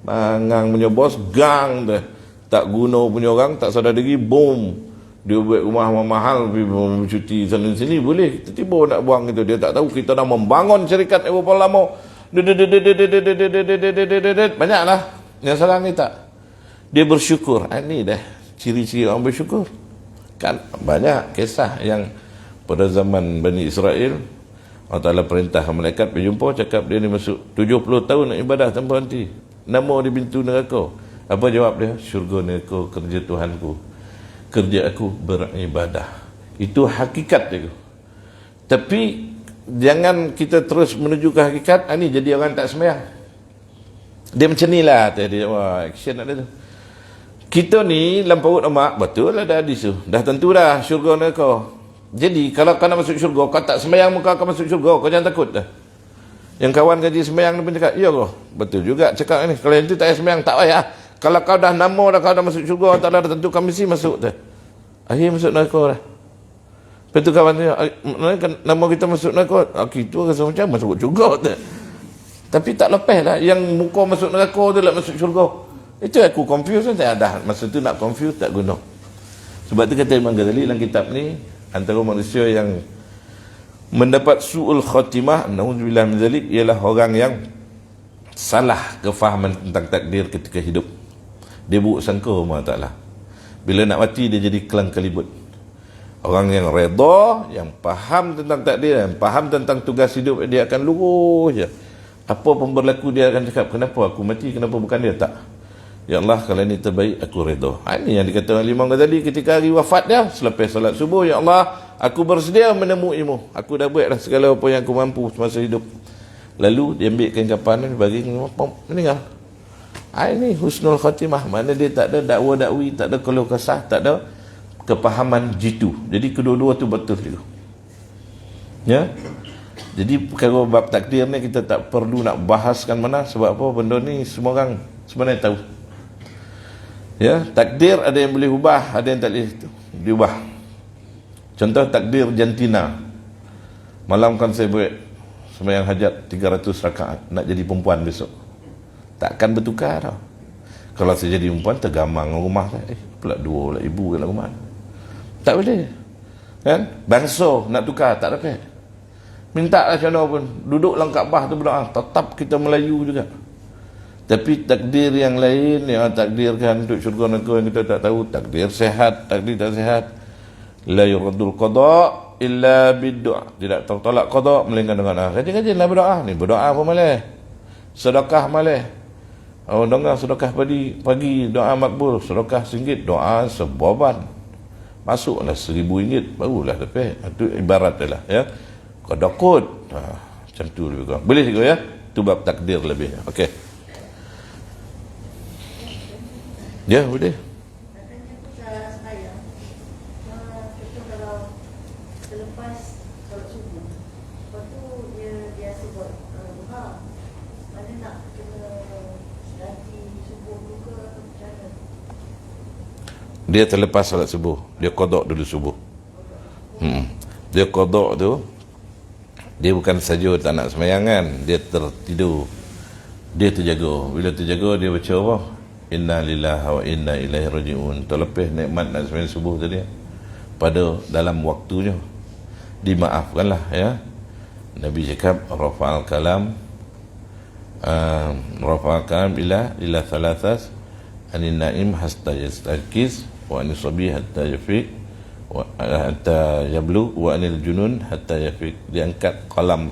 Bangang punya bos, gang dah. Tak guna punya orang, tak sadar diri, boom. Dia buat rumah mahal, pergi cuti sana-sini, boleh. Tiba-tiba nak buang itu. Dia tak tahu kita dah membangun syarikat Eropah lama. Banyaklah. Yang salah ni tak. Dia bersyukur. Ini dah ciri-ciri orang bersyukur. Kan banyak kisah yang pada zaman Bani Israel, Allah Ta'ala perintah malaikat berjumpa, cakap dia ni masuk 70 tahun nak ibadah tanpa henti. Nama di pintu neraka. Apa jawab dia? Syurga neraka kerja Tuhanku. Kerja aku beribadah. Itu hakikat dia. Tapi jangan kita terus menuju ke hakikat. Ini jadi orang tak sembahyang. Dia macam ni lah tadi. Wah, action ada tu. Kita ni lampau lemak, betul ada hadis tu. Dah tentu dah syurga neraka. Jadi kalau kau nak masuk syurga, kau tak sembahyang muka kau masuk syurga, kau jangan takut dah. Yang kawan gaji sembahyang ni pun cakap, ya kau, betul juga cakap ni. Kalau yang tu tak payah sembahyang, tak payah. Kalau kau dah nama dah, kau dah masuk syurga, tak ada tentu kau mesti masuk dah. Akhir masuk neraka dah. Lepas tu kawan tu, nama kita masuk neraka, kita rasa macam masuk syurga dah. Tapi tak lepas lah, yang muka masuk neraka tu lah masuk syurga. Itu aku confuse kan, tak ada. Masa tu nak confuse tak guna. Sebab tu kata Imam Ghazali dalam kitab ni, antara manusia yang mendapat su'ul khatimah, na'udzubillah min zalik, ialah orang yang salah kefahaman tentang takdir ketika hidup. Dia buruk sangka Allah Ta'ala. Bila nak mati, dia jadi kelang kalibut. Orang yang redha, yang faham tentang takdir, yang faham tentang tugas hidup, dia akan lurus je. Apa pun berlaku, dia akan cakap, kenapa aku mati, kenapa bukan dia? Tak. Ya Allah, kalau ini terbaik, aku redha. Ini yang dikatakan Imam Ghazali ketika hari wafat dia, selepas salat subuh, ya Allah, aku bersedia menemuimu. Aku dah buat dah segala apa yang aku mampu semasa hidup. Lalu dia ambil kain kapan, bagi meninggal. Ini husnul khatimah. Mana dia tak ada dakwa-dakwi, tak ada keluh kesah, tak ada kepahaman jitu. Jadi kedua-dua tu betul juga. Ya. Jadi perkara bab takdir ni kita tak perlu nak bahaskan mana. Sebab apa? Benda ni semua orang sebenarnya tahu. Ya, takdir ada yang boleh ubah, ada yang tak boleh diubah. Contoh takdir jantina. Malam kan saya buat sembahyang hajat 300 rakaat, nak jadi perempuan besok. Takkan bertukar tau. Kalau saya jadi perempuan, tergamang rumah saya. Pula dua lah ibu dalam rumah. Tak boleh. Kan? Bangsa nak tukar, tak dapat. Minta lah macam mana pun. Duduk dalam Kaabah tu berdoa. Tetap kita Melayu juga. Tapi takdir yang lain, yang takdirkan untuk syurga neraka yang kita tak tahu. Takdir sehat, takdir tak sehat. La yuradul qada illa biddu'a. Tidak tertolak qada melainkan dengan rajin-rajinlah berdoa. Ni berdoa apa malih? Sedekah malih. Oh, dengar sedekah pagi doa makbul, sedekah RM1, doa sebuaban. Masuklah RM1,000 barulah dapat. Itu ibarat dia lah ya. Qadakut. Macam tu lebih kurang. Boleh juga ya? Tu bab takdir lebih. Okey. Ya, boleh. Katanya pasal sembahyang, kita kalau selepas solat subuh, lepas tu dia biasa buat duha. Mana nak kena ganti subuh juga atau macam mana? Dia terlepas solat subuh, dia qada dulu subuh. Dia qada tu, dia bukan saja tak nak sembahyang kan, dia tertidur. Dia terjaga. Bila terjaga dia baca apa? Inna lillahi wa inna ilaihi raji'un. Terlepas nikmat nak sembahyang subuh tadi pada dalam waktunya, dimaafkanlah ya. Nabi cakap rafa'al kalam ila thalathat anin naim hatta yastakis wa anis sabi hatta yafiq wa hatta yablu wa anil junun hatta yafiq. Diangkat kalam,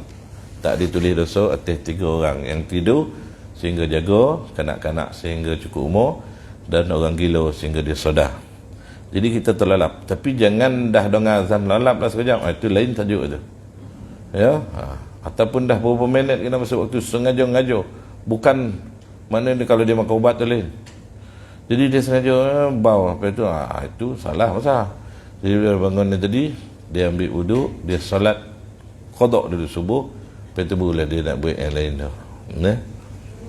tak ditulis dosa atas 3 orang: yang tidur sehingga jaga, kanak-kanak sehingga cukup umur, dan orang gila sehingga dia sedar. Jadi kita terlalap, tapi jangan dah dengar azan lalap dah sekejap, itu lain tajuk tu ya. Ataupun dah beberapa minit kena masuk waktu, sengaja bukan mana ni, kalau dia makan ubat tu lain. Jadi dia sengaja bau apa itu, itu salah masa. Jadi bila bangun tadi, dia ambil wuduk, dia solat qada dulu subuh, lepas tu barulah dia nak buat yang lain tu.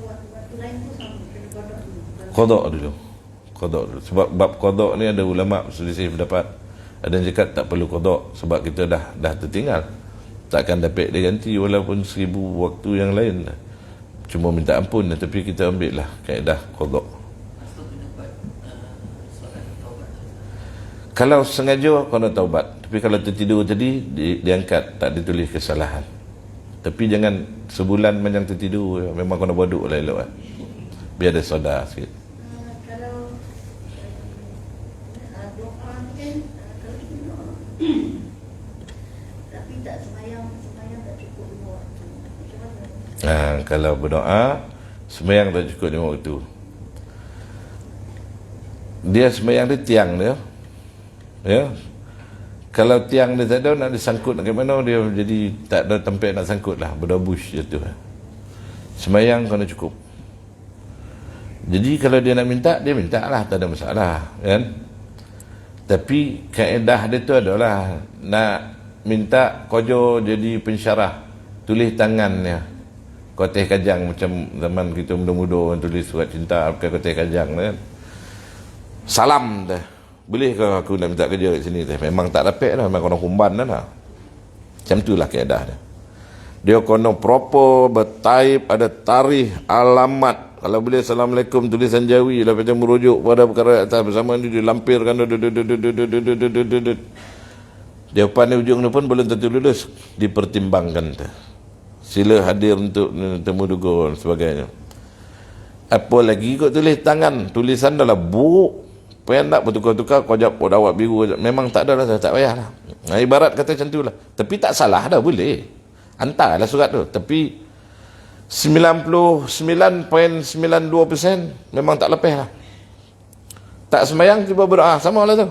Waktu lain tu sama, kena Qada dulu. Sebab bab qada ni ada ulama selisih pendapat. Ada yang cakap tak perlu qada sebab kita dah tertinggal, takkan dapat diganti walaupun 1000 waktu yang lain. Cuma minta ampun, tapi kita ambil lah kaedah qada. Kalau sengaja kena taubat, tapi kalau tertidur tadi diangkat, tak ditulis kesalahan. Tapi jangan sebulan macam tertidur, memang kena boduk lah elok lah. Biar ada soda sikit. Kalau doa ni kan, kalau kita doa tapi tak sembahyang tak cukup 5 waktu, macam mana? Kalau berdoa sembahyang tak cukup 5 waktu, dia sembahyang dia tiang dia ya. Kalau tiang dia tak ada, nak disangkut nak ke mana, dia jadi tak ada tempat nak sangkut lah, berdabush jatuh. Sembahyang kena cukup. Jadi kalau dia nak minta, dia minta lah, tak ada masalah kan. Tapi kaedah dia tu adalah nak minta kojo jadi pensyarah, tulis tangannya koteh kajang, macam zaman kita muda-muda orang tulis surat cinta pakai koteh kajang kan. Salam dah, boleh ke aku nak minta kerja kat sini? Memang tak dapat lah, memang kena kumban dah. Macam tu lah keadaan dia. Dia kena proper, bertaib, ada tarikh, alamat. Kalau boleh Assalamualaikum tulisan Jawi, lepas tu merujuk pada perkara atas bersama ni, dilampirkan. Jawapan di ujung ni pun belum tentu lulus, dipertimbangkan tu. Sila hadir untuk temu duga dan sebagainya. Apa lagi kot tulis tangan, tulisan dalam buruk, pendak bertukar-tukar, kojap dawat biru, memang tak ada lah, tak payah lah. Ibarat kata macam tu lah. Tapi tak salah dah, boleh hantarlah surat tu. Tapi 99.92% memang tak lepas lah. Tak sembahyang tiba berdoa, sama lah tu.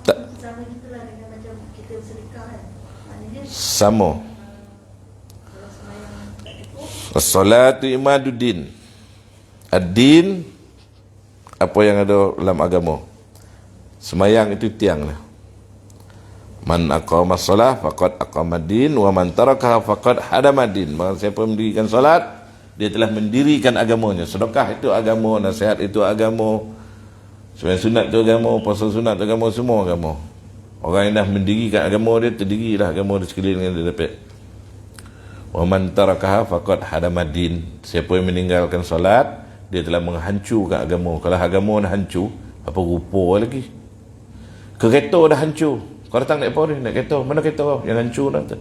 Tak. Sama gitulah dengan macam kita bersedekah kan, maknanya Sama. kalau sembahyang tak cukup, As-salatu imaduddin. Ad-din, apa yang ada dalam agama. Sembahyang itu tiang lah. Man aqama salah faqad aqamadin wa man tarakaha faqad hadamadin. Barang siapa mendirikan solat, dia telah mendirikan agamanya. Sedekah itu agama, nasihat itu agama, sembahyang sunat itu agama, puasa sunat itu agama, semua agama. Orang yang dah mendirikan agama dia, terdirilah agama di sekeliling dia dapat. Wa man tarakaha faqad hadamadin. Siapa yang meninggalkan solat, dia telah menghancurkan agama. Kalau agama dah hancur, apa rupa lagi? Kereta dah hancur, kau datang naik apa ni? Naik kereta. Mana kereta kau? Yang hancur dah tu.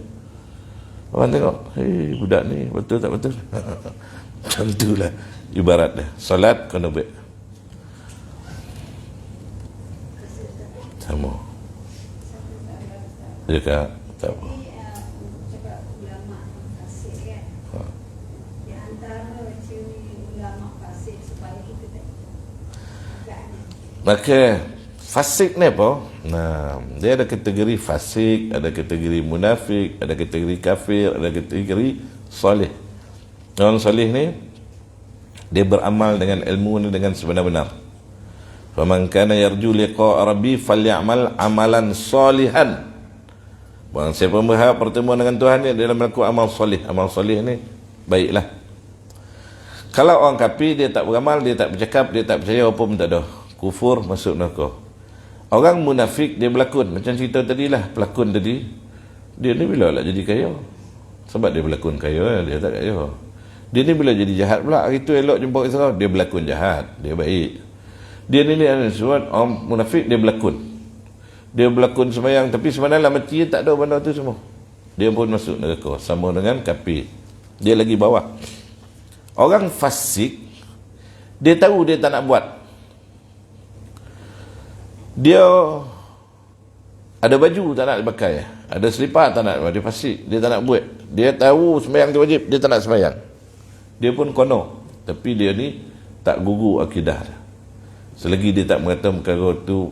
Orang tengok, hei budak ni betul tak betul? Macam tu lah ibarat dia. Salat kena baik. Sama. Dia kata tak apa. Cakap ulama fasik kan. Di antara ciri ulama fasik supaya kita tak agak ni. Maka fasik ni apa? Nah, dia ada kategori fasik, ada kategori munafik, ada kategori kafir, ada kategori soleh. Orang soleh ni dia beramal dengan ilmu ni dengan sebenar-benar. Faman kana yarju liqa rabbi falyamal amalan salihan. Barang siapa berharap pertemuan dengan Tuhan ni, dia melakukan amal soleh. Amal soleh ni baiklah. Kalau orang kafir, dia tak beramal, dia tak bercakap, dia tak percaya, apa pun tak ada, kufur, masuk neraka. Orang munafik, dia berlakon macam cerita tadi lah. Pelakon tadi, dia ni bila nak jadi kaya? Sebab dia berlakon kaya, dia tak kaya. Dia ni bila jadi jahat pula. Hari tu elok jumpa Israel, dia berlakon jahat, dia baik. Dia ni sebab orang munafik, dia berlakon. Dia berlakon sembahyang, tapi sebenarnya mati tak ada benda tu semua. Dia pun masuk neraka, sama dengan kafir. Dia lagi bawah. Orang fasik, dia tahu dia tak nak buat. Dia ada baju tak nak pakai, ada selipar tak nak, dia fasik, dia tak nak buat. Dia tahu sembahyang tu wajib, dia tak nak sembahyang. Dia pun kono, tapi dia ni tak gugur akidah. Selagi dia tak mengatakan perkara tu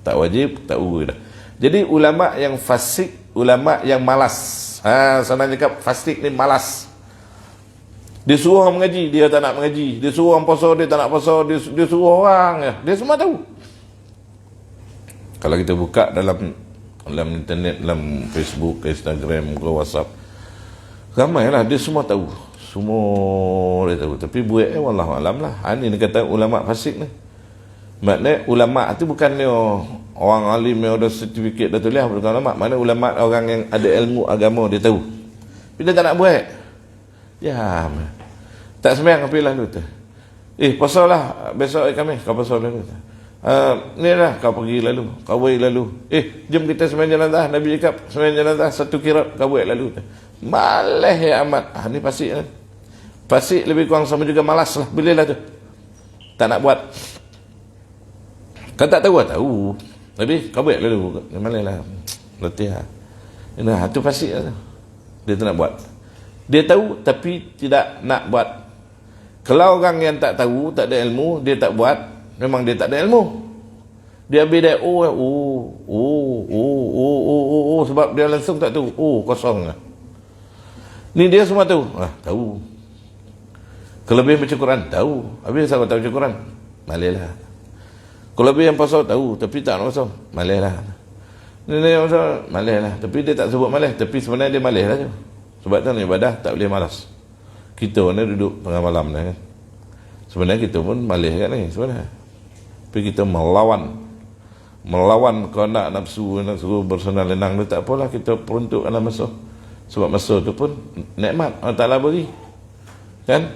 tak wajib, tak gugur dah. Jadi ulama yang fasik, ulama yang malas. Senang cakap, fasik ni malas. Dia suruh orang mengaji, dia tak nak mengaji. Dia suruh orang puasa, dia tak nak puasa. Dia suruh orang, dia semua tahu. Kalau kita buka dalam internet, dalam Facebook, Instagram, WhatsApp, ramailah, dia semua tahu. Semua dia tahu. Tapi buat wallahualam lah. Ini kata ulama fasik ni. Maknanya ulama tu bukan dia orang alim yang ada sertifikat dah tulis, bukan ulama. Mana ulama orang yang ada ilmu agama, dia tahu. Tapi dia tak nak buat. Ya, tak sembahyang apalah tu. Puasa lah besok kami, kau puasa dulu. Ni lah kau pergi lalu, kau buat lalu. Jom kita sembahyang jenazah. Nabi cakap sembahyang jenazah 1 kirat, kau buat lalu. Malas ya amat. Ni fasik kan. Fasik lebih kurang sama juga malas lah. Boleh lah tu. Tak nak buat. Kau tak tahu, tahu. Tapi kau buat lalu. Malas lah. Letih lah. Nah, tu fasik lah. Dia tak nak buat. Dia tahu tapi tidak nak buat. Kalau orang yang tak tahu, tak ada ilmu, dia tak buat, memang dia tak ada ilmu. Dia ambil dia, sebab dia langsung tak tahu. Kosong lah. Ni dia semua tahu. Tahu. Kelebihan baca Quran, tahu. Habis saya tak baca Quran, malailah. Kelebihan puasa, tahu. Tapi tak nak puasa, malailah. Ni puasa, malailah. Tapi dia tak sebut malas. Tapi sebenarnya dia malas lah tu. Sebab tu ibadah tak boleh malas. Kita ni duduk tengah malam ni kan. Sebenarnya kita pun malas kan ni sebenarnya. Tapi kita melawan kau nak nafsu bersenang lenang tu, tak apalah, kita peruntuk dalam masa. Sebab masa tu pun nikmat Allah Ta'ala beri kan.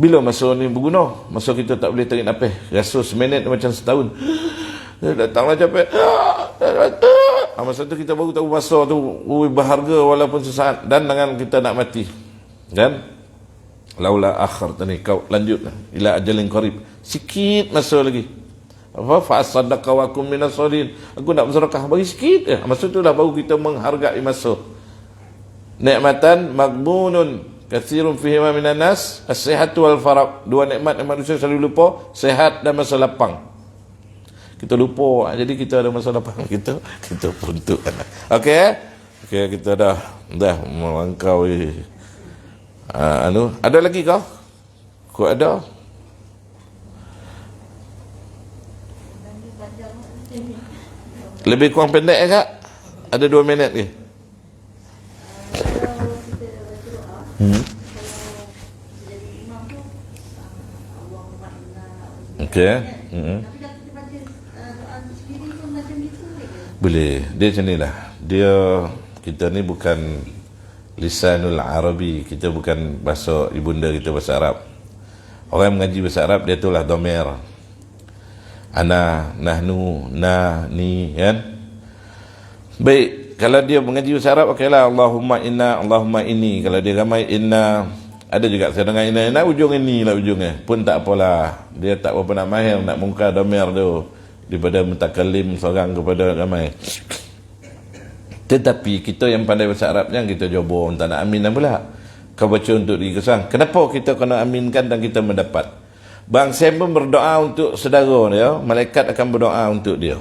Bila masa ni berguna, masa kita tak boleh tarik nafas, rasa seminit macam setahun. Datanglah capek, masa tu kita baru tahu masa tu berharga walaupun sesaat, dan dengan kita nak mati kan. Laula akhir tadi, kau lanjutlah ila ajalin qarib, sikit masa lagi. Apa fa saddaqa wa kum minas salihin, aku nak bersedekah bagi sikit. Masa tu lah baru kita menghargai masa. Nikmatan maghbunun katsirun fihi ma minan nas as-sihhatu wal faraq. Dua nikmat yang manusia selalu lupa, sehat dan masa lapang. Kita lupa, jadi kita ada masa lapang, kita peruntuk. Okey, kita dah melangkau. Ada lagi kau? Kau ada? Lebih kurang pendek kak? Ada 2 minit ke? Okey. Boleh. Dia macam ni lah. Kita ni bukan lisanul Arabi. Kita bukan bahasa ibunda kita, bahasa Arab. Orang yang mengaji bahasa Arab, dia itulah domer. Ana, nahnu, na, ni, kan? Baik, kalau dia mengaji bahasa Arab, okeylah, Allahumma inna, Allahumma inni. Kalau dia ramai inna, ada juga saya dengar inna, ujung ini lah ujungnya. Pun tak apalah. Dia tak berapa nak mahir, nak muka domer tu. Daripada mutakallim seorang kepada ramai. Tetapi kita yang pandai bahasa Arab yang kita jawab tak nak aminan pula. Kau baca untuk diri kesang. Kenapa kita kena aminkan dan kita mendapat? Bangsa pun berdoa untuk saudara dia, malaikat akan berdoa untuk dia.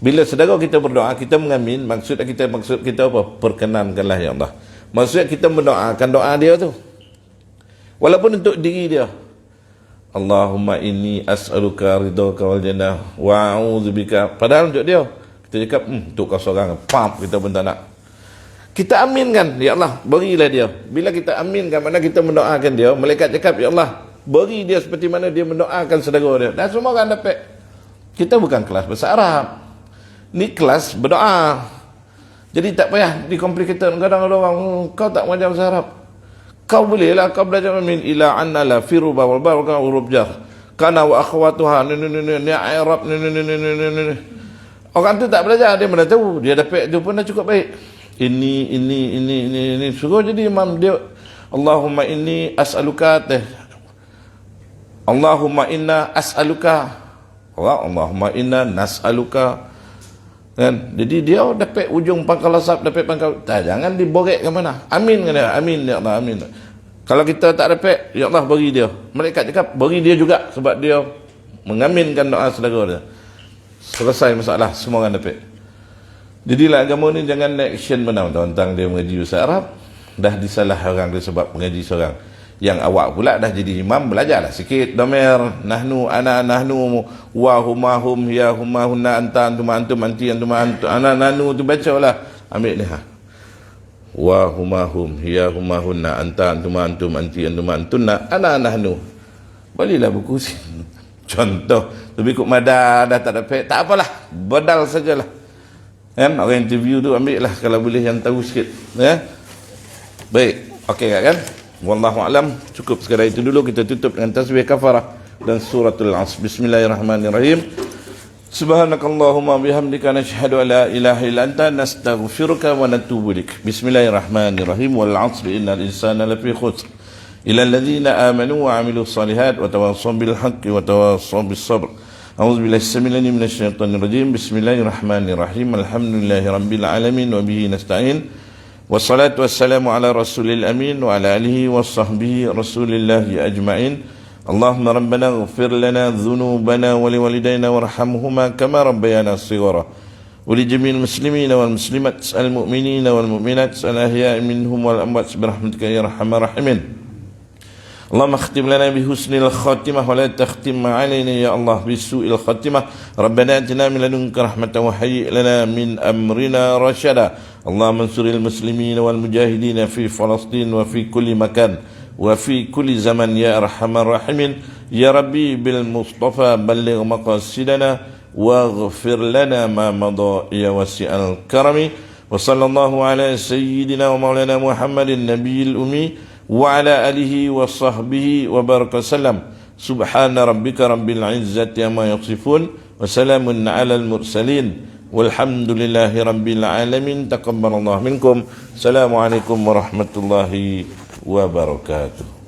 Bila saudara kita berdoa, kita mengamin, maksud kita apa? Perkenankanlah ya Allah. Maksud kita mendoakan doa dia tu. Walaupun untuk diri dia. Allahumma inni as'aluka ridhaka wal jannah wa a'udzubika. Padahal untuk dia. Kita cakap, untuk kau seorang, pam, kita pun tak nak. Kita aminkan, ya Allah, berilah dia. Bila kita aminkan, mana kita mendoakan dia, malaikat cakap, ya Allah, beri dia seperti mana dia mendoakan saudara dia. Dan semua orang dapat. Kita bukan kelas bahasa Arab. Ni kelas berdoa. Jadi tak payah dikomplikated. Kadang-kadang orang, kau tak mengajar bahasa Arab. Kau bolehlah, kau belajar min ila anna la firu bawal baraka huruf jar. Kana wa akhwatuha ni Arab ni. Orang tu tak belajar, dia mana tahu, dia dapat itu pun dah cukup baik. Ini suruh jadi imam dia. Allahumma inni as'aluka Allahumma inna as'aluka. Allahumma inna nas'aluka. Kan? Jadi dia dapat ujung pangkal asap, dapat pangkal. Jangan diborek ke mana. Amin kan dia? Amin ya Allah, amin. Kalau kita tak dapat, ya Allah bagi dia. Mereka cakap bagi dia juga sebab dia mengaminkan doa saudara dia. Selesai masalah, semua orang dapat. Jadilah agama ni jangan action benar tentang dia mengaji bahasa Arab. Dah disalah orang dia sebab mengaji seorang. Yang awak pula dah jadi imam, belajarlah sikit domer, nahnu ana nahnu wa huma hum ya huma hunna anta antum antum anti antum antum ana nahnu tu bacalah. Ambil ni ha. Wa huma hum ya huma hunna anta antum antum anti antum antunna ana nahnu. Balilah buku sini. Contoh, lebih kut madar dah tak dapat, tak apalah, bedal sajalah. Kan? Orang interview tu ambil lah kalau boleh yang tahu sikit. Ya? Baik, okey kan? Wallahu a'lam. Cukup sekadar itu dulu, kita tutup dengan tasbih kafarah dan suratul Asr. Bismillahirrahmanirrahim. Subhanakallahumma bihamdika nashhadu an la ilaha illa anta nastaghfiruka wa natubu ilaik. Bismillahirrahmanirrahim. Wal 'asri innal insana lafi khusr. إلى الذين آمنوا وعملوا الصالحات وتواصوا بالحق وتواصوا بالصبر. أعوذ بالله السميع العليم من الشيطان الرجيم. بسم الله الرحمن الرحيم. الحمد لله رب العالمين وبه نستعين. والصلاة والسلام على رسول الأمين وعلى آله وصحبه رسول الله أجمعين. اللهم ربنا اغفر لنا ذنوبنا ولوالدينا وارحمهما كما ربيانا صغارا. ولجميع المسلمين والمسلمات المؤمنين والمؤمنات الأحياء منهم والأموات برحمتك يا أرحم الراحمين. اللهم اختم لنا بحسن الخاتمة ولا تختم علينا يا الله بسوء الخاتمة. ربنا آتنا من لدنك رحمة وهيئ لنا من أمرنا رشدا. اللهم انصر المسلمين والمجاهدين في فلسطين وفي كل مكان وفي كل زمن يا أرحم الراحمين. يا ربي بالمصطفى بلغ مقاصدنا واغفر لنا ما مضى يا واسع الكرم. وصلى الله على سيدنا ومولانا محمد النبي الأمي وعلى آله وصحبه وبارك وسلم. سبحان ربك رب العزة عما يصفون وسلام على المرسلين والحمد لله رب العالمين. تقبل الله منكم. السلام عليكم ورحمة الله وبركاته.